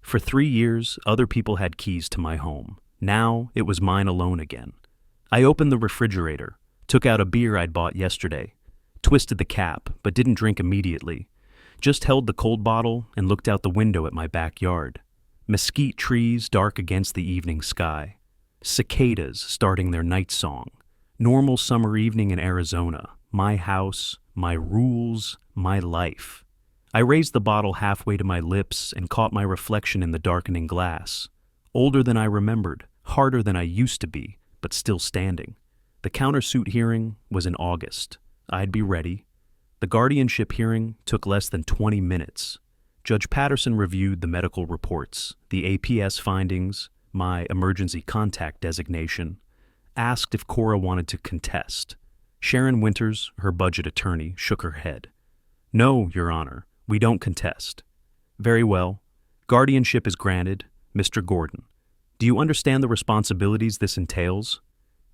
For 3 years, other people had keys to my home. Now, it was mine alone again. I opened the refrigerator, took out a beer I'd bought yesterday, twisted the cap, but didn't drink immediately. Just held the cold bottle and looked out the window at my backyard. Mesquite trees dark against the evening sky. Cicadas starting their night song. Normal summer evening in Arizona. My house, my rules, my life. I raised the bottle halfway to my lips and caught my reflection in the darkening glass. Older than I remembered, harder than I used to be, but still standing. The countersuit hearing was in August. I'd be ready. The guardianship hearing took less than 20 minutes. Judge Patterson reviewed the medical reports, the APS findings, my emergency contact designation, asked if Cora wanted to contest. Sharon Winters, her budget attorney, shook her head. No, Your Honor, we don't contest. Very well. Guardianship is granted, Mr. Gordon. Do you understand the responsibilities this entails?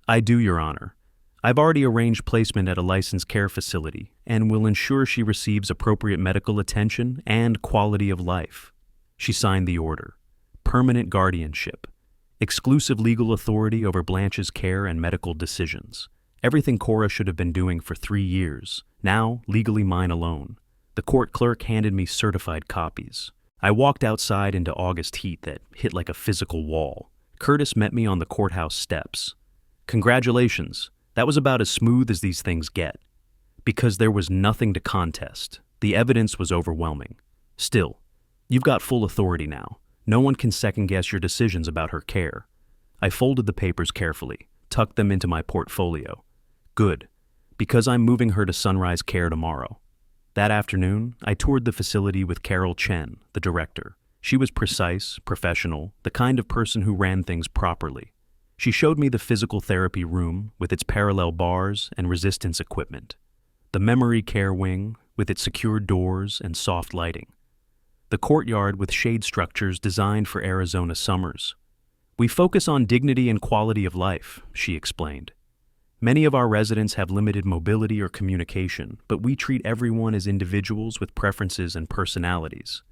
I do, Your Honor. I've already arranged placement at a licensed care facility and will ensure she receives appropriate medical attention and quality of life. She signed the order. Permanent guardianship. Exclusive legal authority over Blanche's care and medical decisions. Everything Cora should have been doing for 3 years, now legally mine alone. The court clerk handed me certified copies. I walked outside into August heat that hit like a physical wall. Curtis met me on the courthouse steps. Congratulations. That was about as smooth as these things get. Because there was nothing to contest. The evidence was overwhelming. Still, you've got full authority now. No one can second-guess your decisions about her care. I folded the papers carefully, tucked them into my portfolio. Good, because I'm moving her to Sunrise Care tomorrow. That afternoon, I toured the facility with Carol Chen, the director. She was precise, professional, the kind of person who ran things properly. She showed me the physical therapy room with its parallel bars and resistance equipment. The memory care wing with its secured doors and soft lighting. The courtyard with shade structures designed for Arizona summers. We focus on dignity and quality of life, she explained. Many of our residents have limited mobility or communication, but we treat everyone as individuals with preferences and personalities.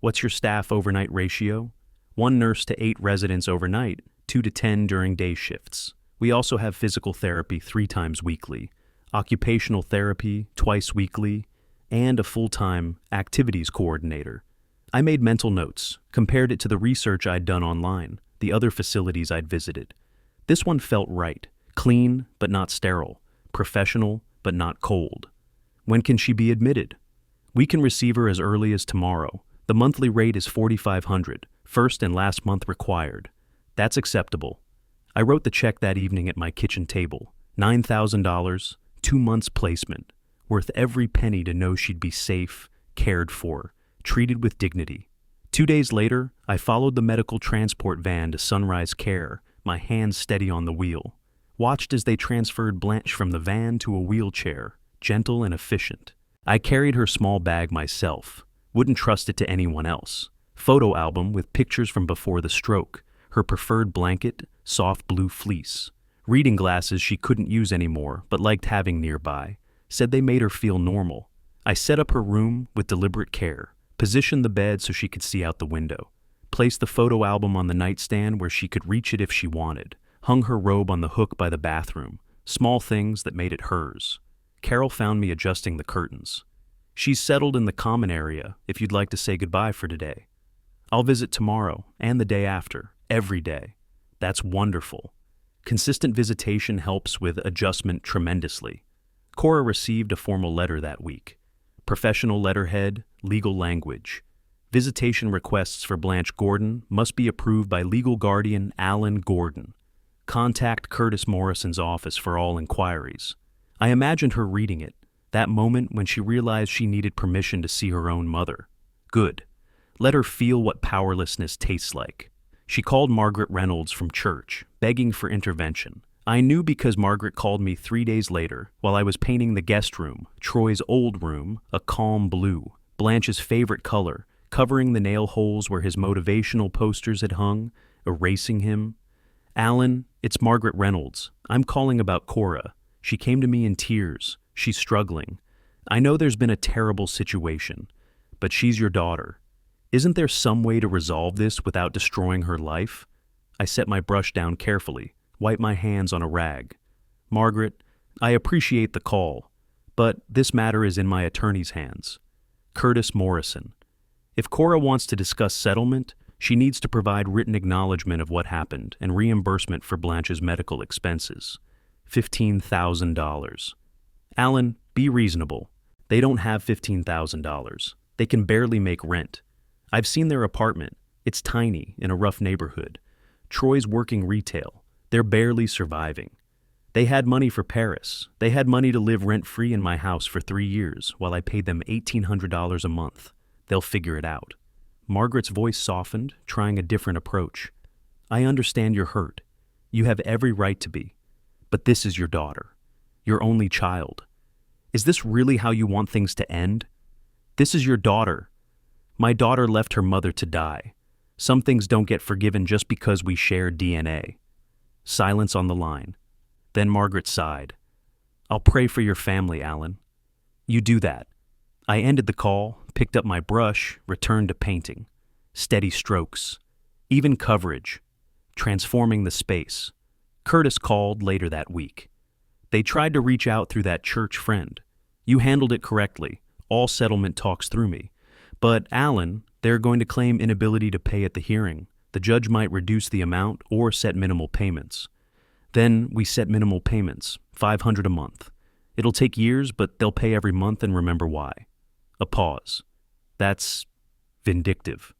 What's your staff overnight ratio? 1 nurse to 8 residents overnight, 2 to 10 during day shifts. We also have physical therapy 3 times weekly, occupational therapy twice weekly, and a full-time activities coordinator. I made mental notes, compared it to the research I'd done online, the other facilities I'd visited. This one felt right. Clean, but not sterile. Professional, but not cold. When can she be admitted? We can receive her as early as tomorrow. The monthly rate is $4,500, first and last month required. That's acceptable. I wrote the check that evening at my kitchen table. $9,000, 2 months placement. Worth every penny to know she'd be safe, cared for, treated with dignity. 2 days later, I followed the medical transport van to Sunrise Care, my hands steady on the wheel. Watched as they transferred Blanche from the van to a wheelchair, gentle and efficient. I carried her small bag myself. Wouldn't trust it to anyone else. Photo album with pictures from before the stroke. Her preferred blanket, soft blue fleece. Reading glasses she couldn't use anymore, but liked having nearby. Said they made her feel normal. I set up her room with deliberate care. Positioned the bed so she could see out the window. Placed the photo album on the nightstand where she could reach it if she wanted. Hung her robe on the hook by the bathroom. Small things that made it hers. Carol found me adjusting the curtains. She's settled in the common area if you'd like to say goodbye for today. I'll visit tomorrow and the day after, every day. That's wonderful. Consistent visitation helps with adjustment tremendously. Cora received a formal letter that week. Professional letterhead, legal language. Visitation requests for Blanche Gordon must be approved by legal guardian Alan Gordon. Contact Curtis Morrison's office for all inquiries. I imagined her reading it, That moment when she realized she needed permission to see her own mother. Good. Let her feel what powerlessness tastes like. She called Margaret Reynolds from church, begging for intervention. I knew because Margaret called me 3 days later while I was painting the guest room, Troy's old room, a calm blue, Blanche's favorite color, covering the nail holes where his motivational posters had hung, erasing him. Alan, it's Margaret Reynolds. I'm calling about Cora. She came to me in tears. She's struggling. I know there's been a terrible situation, but she's your daughter. Isn't there some way to resolve this without destroying her life? I set my brush down carefully, wiped my hands on a rag. Margaret, I appreciate the call, but this matter is in my attorney's hands. Curtis Morrison. If Cora wants to discuss settlement, she needs to provide written acknowledgement of what happened and reimbursement for Blanche's medical expenses. $15,000. Alan, be reasonable. They don't have $15,000. They can barely make rent. I've seen their apartment. It's tiny, in a rough neighborhood. Troy's working retail. They're barely surviving. They had money for Paris. They had money to live rent-free in my house for 3 years while I paid them $1,800 a month. They'll figure it out. Margaret's voice softened, trying a different approach. I understand you're hurt. You have every right to be. But this is your daughter. Your only child. Is this really how you want things to end? This is your daughter. My daughter left her mother to die. Some things don't get forgiven just because we share DNA. Silence on the line. Then Margaret sighed. I'll pray for your family, Alan. You do that. I ended the call, picked up my brush, returned to painting. Steady strokes. Even coverage. Transforming the space. Curtis called later that week. They tried to reach out through that church friend. You handled it correctly. All settlement talks through me. But Alan, they're going to claim inability to pay at the hearing. The judge might reduce the amount or set minimal payments. Then we set minimal payments, $500 a month. It'll take years, but they'll pay every month and remember why. A pause. That's vindictive.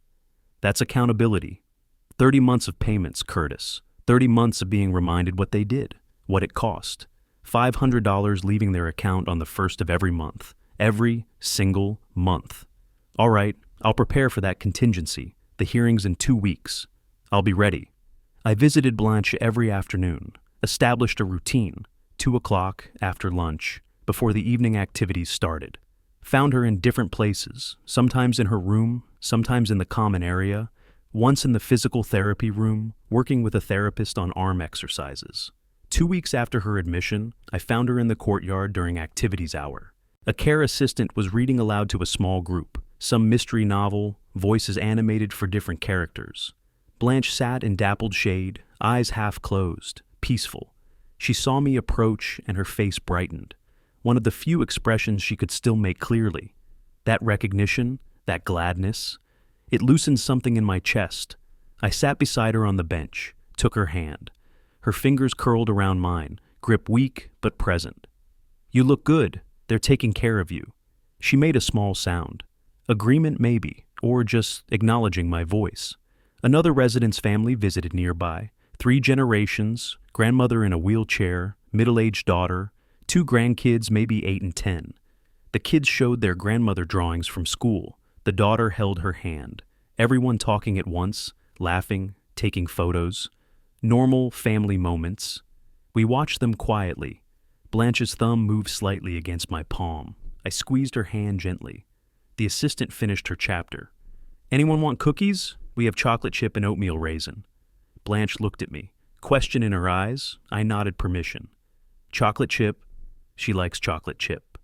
That's accountability. 30 months of payments, Curtis. 30 months of being reminded what they did, what it cost. $500 leaving their account on the first of every month. Every single month. All right, I'll prepare for that contingency. The hearing's in 2 weeks. I'll be ready. I visited Blanche every afternoon, established a routine, 2 o'clock after lunch, before the evening activities started. Found her in different places, sometimes in her room, sometimes in the common area, once in the physical therapy room, working with a therapist on arm exercises. 2 weeks after her admission, I found her in the courtyard during activities hour. A care assistant was reading aloud to a small group, some mystery novel, voices animated for different characters. Blanche sat in dappled shade, eyes half closed, peaceful. She saw me approach and her face brightened. One of the few expressions she could still make clearly. That recognition, that gladness, it loosened something in my chest. I sat beside her on the bench, took her hand. Her fingers curled around mine, grip weak but present. You look good. They're taking care of you. She made a small sound. Agreement maybe, or just acknowledging my voice. Another resident's family visited nearby. 3 generations, grandmother in a wheelchair, middle-aged daughter, 2 grandkids maybe 8 and 10. The kids showed their grandmother drawings from school. The daughter held her hand. Everyone talking at once, laughing, taking photos. Normal family moments. We watched them quietly. Blanche's thumb moved slightly against my palm. I squeezed her hand gently. The assistant finished her chapter. Anyone want cookies? We have chocolate chip and oatmeal raisin. Blanche looked at me. Question in her eyes. I nodded permission. Chocolate chip. She likes chocolate chip.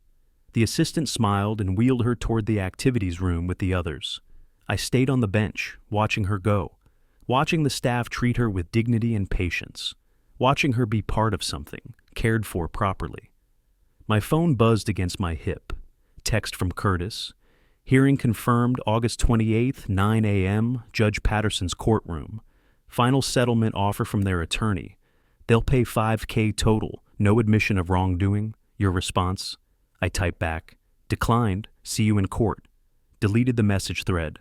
The assistant smiled and wheeled her toward the activities room with the others. I stayed on the bench, watching her go. Watching the staff treat her with dignity and patience. Watching her be part of something, cared for properly. My phone buzzed against my hip. Text from Curtis. Hearing confirmed August 28th, 9 a.m., Judge Patterson's courtroom. Final settlement offer from their attorney. They'll pay $5,000 total, no admission of wrongdoing. Your response? I typed back. Declined. See you in court. Deleted the message thread.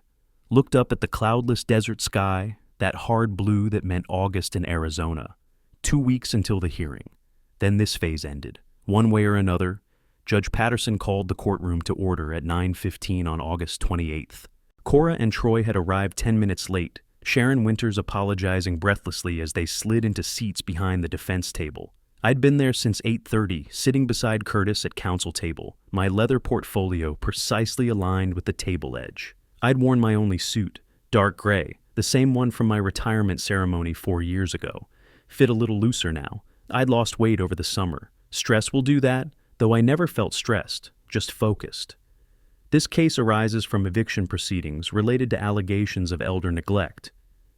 Looked up at the cloudless desert sky, that hard blue that meant August in Arizona. 2 weeks until the hearing. Then this phase ended. One way or another, Judge Patterson called the courtroom to order at 9:15 on August 28th. Cora and Troy had arrived 10 minutes late, Sharon Winters apologizing breathlessly as they slid into seats behind the defense table. I'd been there since 8:30, sitting beside Curtis at counsel table, my leather portfolio precisely aligned with the table edge. I'd worn my only suit, dark gray, the same one from my retirement ceremony 4 years ago. Fit a little looser now. I'd lost weight over the summer. Stress will do that, though I never felt stressed, just focused. This case arises from eviction proceedings related to allegations of elder neglect.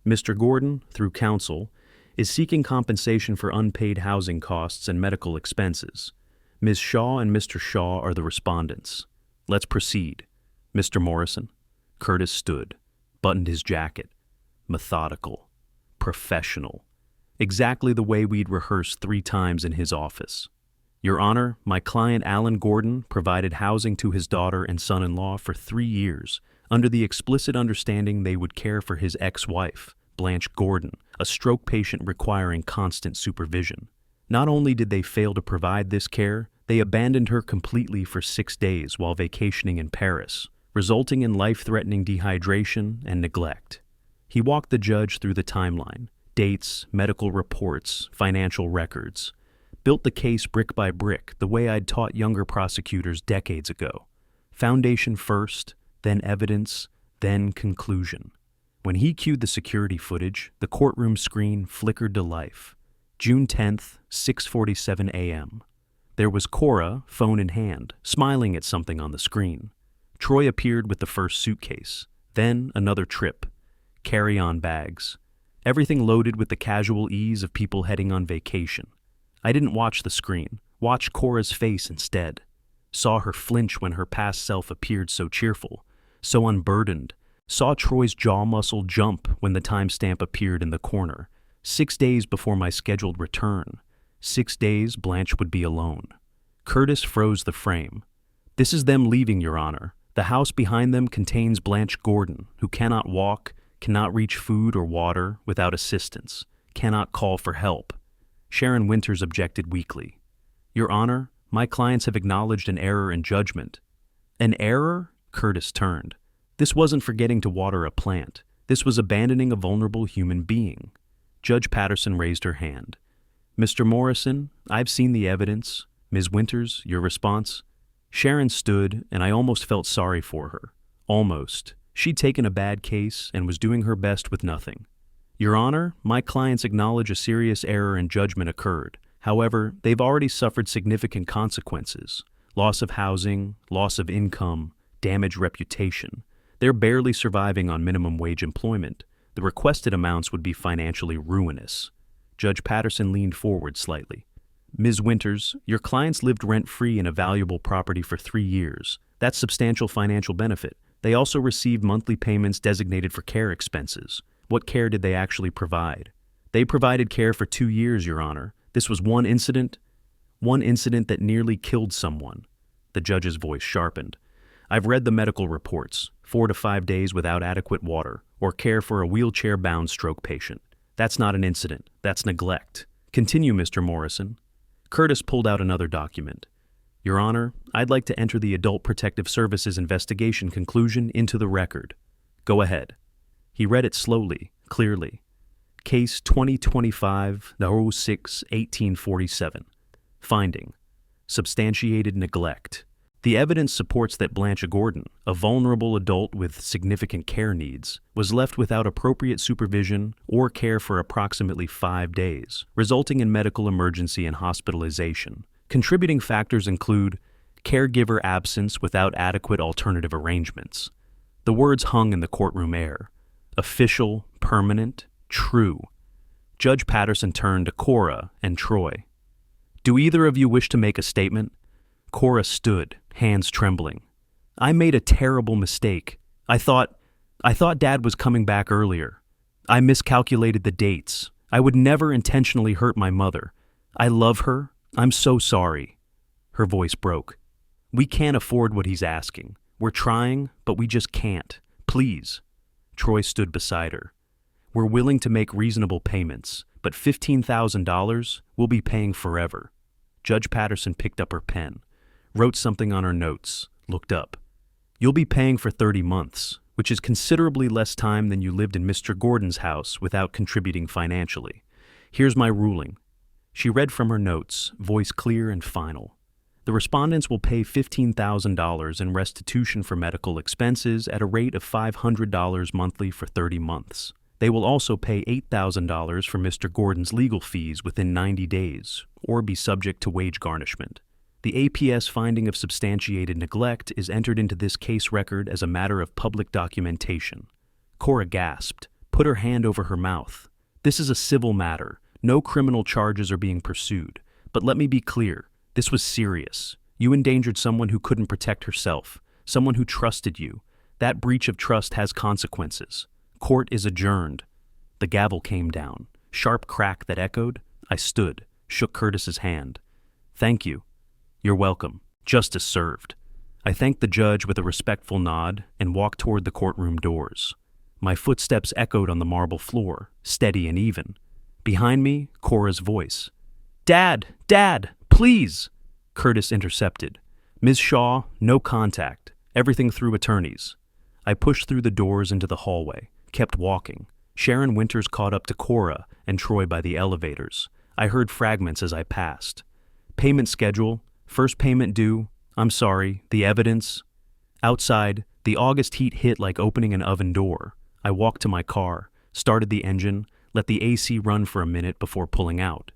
Mr. Gordon, through counsel, is seeking compensation for unpaid housing costs and medical expenses. Ms. Shaw and Mr. Shaw are the respondents. Let's proceed. Mr. Morrison. Curtis stood, buttoned his jacket. Methodical. Professional. Exactly the way we'd rehearsed 3 times in his office. Your Honor, my client Alan Gordon provided housing to his daughter and son-in-law for 3 years, under the explicit understanding they would care for his ex-wife, Blanche Gordon, a stroke patient requiring constant supervision. Not only did they fail to provide this care, they abandoned her completely for 6 days while vacationing in Paris, resulting in life-threatening dehydration and neglect. He walked the judge through the timeline, dates, medical reports, financial records, built the case brick by brick the way I'd taught younger prosecutors decades ago. Foundation first, then evidence, then conclusion. When he cued the security footage, the courtroom screen flickered to life. June 10th, 6:47 a.m. There was Cora, phone in hand, smiling at something on the screen. Troy appeared with the first suitcase, then another trip. Carry-on bags. Everything loaded with the casual ease of people heading on vacation. I didn't watch the screen, watched Cora's face instead. Saw her flinch when her past self appeared so cheerful, so unburdened. Saw Troy's jaw muscle jump when the timestamp appeared in the corner. 6 days before my scheduled return. 6 days Blanche would be alone. Curtis froze the frame. This is them leaving, Your Honor. The house behind them contains Blanche Gordon, who cannot walk, cannot reach food or water without assistance, cannot call for help. Sharon Winters objected weakly. Your Honor, my clients have acknowledged an error in judgment. An error? Curtis turned. This wasn't forgetting to water a plant. This was abandoning a vulnerable human being. Judge Patterson raised her hand. Mr. Morrison, I've seen the evidence. Ms. Winters, your response? Sharon stood, and I almost felt sorry for her. Almost. She'd taken a bad case and was doing her best with nothing. Your Honor, my clients acknowledge a serious error in judgment occurred. However, they've already suffered significant consequences. Loss of housing, loss of income, damaged reputation. They're barely surviving on minimum wage employment. The requested amounts would be financially ruinous. Judge Patterson leaned forward slightly. Ms. Winters, your clients lived rent-free in a valuable property for 3 years. That's substantial financial benefit. They also received monthly payments designated for care expenses. What care did they actually provide? They provided care for 2 years, Your Honor. This was one incident that nearly killed someone. The judge's voice sharpened. I've read the medical reports, 4 to 5 days without adequate water, or care for a wheelchair-bound stroke patient. That's not an incident, that's neglect. Continue, Mr. Morrison. Curtis pulled out another document. Your Honor, I'd like to enter the Adult Protective Services investigation conclusion into the record. Go ahead. He read it slowly, clearly. Case 2025-06-1847. Finding. Substantiated neglect. The evidence supports that Blanche Gordon, a vulnerable adult with significant care needs, was left without appropriate supervision or care for approximately 5 days, resulting in medical emergency and hospitalization. Contributing factors include caregiver absence without adequate alternative arrangements. The words hung in the courtroom air. Official, permanent, true. Judge Patterson turned to Cora and Troy. Do either of you wish to make a statement? Cora stood, hands trembling. I made a terrible mistake. I thought Dad was coming back earlier. I miscalculated the dates. I would never intentionally hurt my mother. I love her. I'm so sorry. Her voice broke. We can't afford what he's asking. We're trying, but we just can't. Please. Troy stood beside her. We're willing to make reasonable payments, but $15,000 we'll be paying forever. Judge Patterson picked up her pen. wrote something on her notes, looked up. You'll be paying for 30 months, which is considerably less time than you lived in Mr. Gordon's house without contributing financially. Here's my ruling. She read from her notes, voice clear and final. The respondents will pay $15,000 in restitution for medical expenses at a rate of $500 monthly for 30 months. They will also pay $8,000 for Mr. Gordon's legal fees within 90 days, or be subject to wage garnishment. The APS finding of substantiated neglect is entered into this case record as a matter of public documentation. Cora gasped, put her hand over her mouth. This is a civil matter. No criminal charges are being pursued. But let me be clear, this was serious. You endangered someone who couldn't protect herself, someone who trusted you. That breach of trust has consequences. Court is adjourned. The gavel came down. Sharp crack that echoed. I stood, shook Curtis's hand. Thank you. You're welcome. Justice served. I thanked the judge with a respectful nod and walked toward the courtroom doors. My footsteps echoed on the marble floor, steady and even. Behind me, Cora's voice. Dad! Dad! Please! Curtis intercepted. Ms. Shaw, no contact. Everything through attorneys. I pushed through the doors into the hallway, kept walking. Sharon Winters caught up to Cora and Troy by the elevators. I heard fragments as I passed. Payment schedule, first payment due, I'm sorry, the evidence. Outside, the August heat hit like opening an oven door. I walked to my car, started the engine, let the AC run for a minute before pulling out.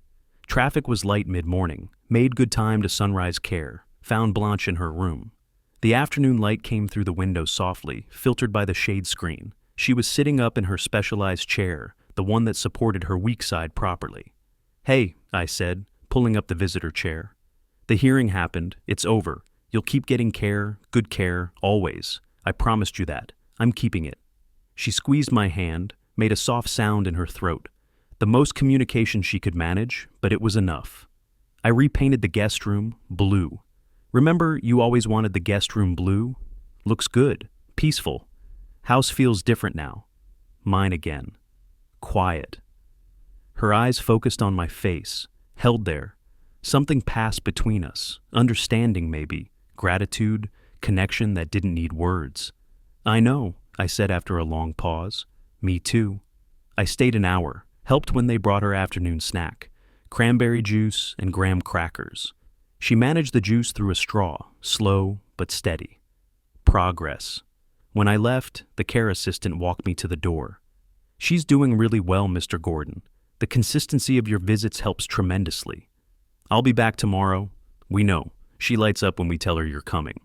Traffic was light mid-morning, made good time to sunrise care, found Blanche in her room. The afternoon light came through the window softly, filtered by the shade screen. She was sitting up in her specialized chair, the one that supported her weak side properly. Hey, I said, pulling up the visitor chair. The hearing happened, it's over. You'll keep getting care, good care, always. I promised you that. I'm keeping it. She squeezed my hand, made a soft sound in her throat. The most communication she could manage, but it was enough. I repainted the guest room blue. Remember, you always wanted the guest room blue? Looks good, peaceful. House feels different now. Mine again. Quiet. Her eyes focused on my face, held there. Something passed between us, understanding maybe, gratitude, connection that didn't need words. I know, I said after a long pause. Me too. I stayed an hour, helped when they brought her afternoon snack, cranberry juice and graham crackers. She managed the juice through a straw, slow but steady. Progress. When I left, the care assistant walked me to the door. She's doing really well, Mr. Gordon. The consistency of your visits helps tremendously. I'll be back tomorrow. We know. She lights up when we tell her you're coming.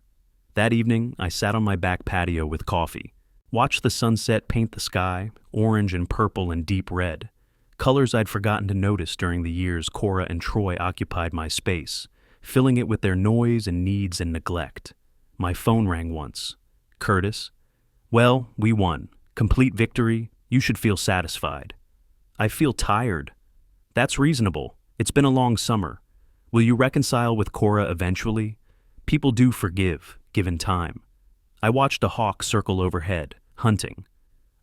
That evening, I sat on my back patio with coffee, watched the sunset paint the sky, orange and purple and deep red, colors I'd forgotten to notice during the years Cora and Troy occupied my space, filling it with their noise and needs and neglect. My phone rang once. Curtis? Well, we won. Complete victory. You should feel satisfied. I feel tired. That's reasonable. It's been a long summer. Will you reconcile with Cora eventually? People do forgive, given time. I watched a hawk circle overhead, hunting.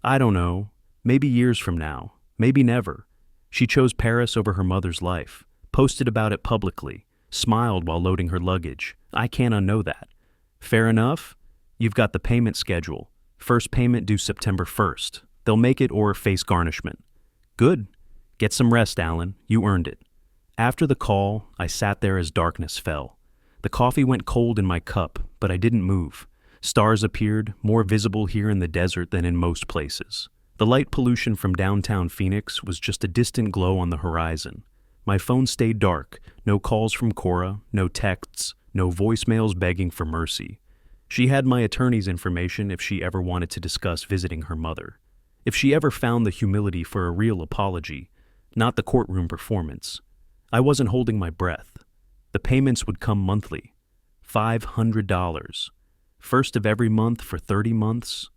I don't know. Maybe years from now. Maybe never. She chose Paris over her mother's life, posted about it publicly, smiled while loading her luggage. I can't unknow that. Fair enough? You've got the payment schedule. First payment due September 1st. They'll make it or face garnishment. Good. Get some rest, Alan. You earned it. After the call, I sat there as darkness fell. The coffee went cold in my cup, but I didn't move. Stars appeared, more visible here in the desert than in most places. The light pollution from downtown Phoenix was just a distant glow on the horizon. My phone stayed dark, no calls from Cora, no texts, no voicemails begging for mercy. She had my attorney's information if she ever wanted to discuss visiting her mother. If she ever found the humility for a real apology, not the courtroom performance. I wasn't holding my breath. The payments would come monthly. $500. First of every month for 30 months.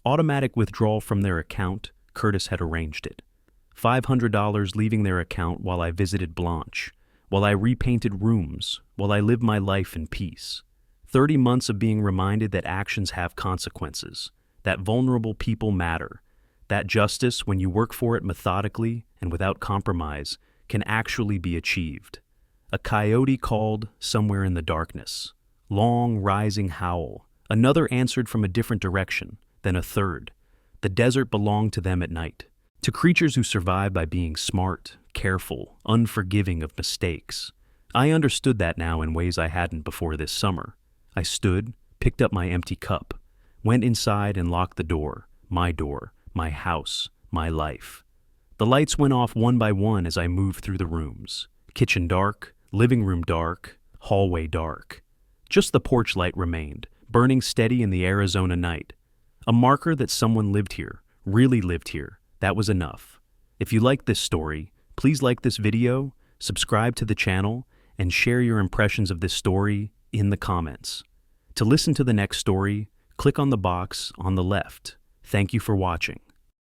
Automatic withdrawal from their account. Curtis had arranged it. $500 leaving their account while I visited Blanche, while I repainted rooms, while I lived my life in peace. 30 months of being reminded that actions have consequences, that vulnerable people matter, that justice, when you work for it methodically and without compromise, can actually be achieved. A coyote called somewhere in the darkness. long, rising howl. Another answered from a different direction, then a third. The desert belonged to them at night, to creatures who survive by being smart, careful, unforgiving of mistakes. I understood that now in ways I hadn't before this summer. I stood, picked up my empty cup, went inside and locked the door, my house, my life. The lights went off one by one as I moved through the rooms. Kitchen dark, living room dark, hallway dark. Just the porch light remained, burning steady in the Arizona night. A marker that someone lived here, really lived here. That was enough. If you like this story, please like this video, subscribe to the channel, and share your impressions of this story in the comments. To listen to the next story, click on the box on the left. Thank you for watching.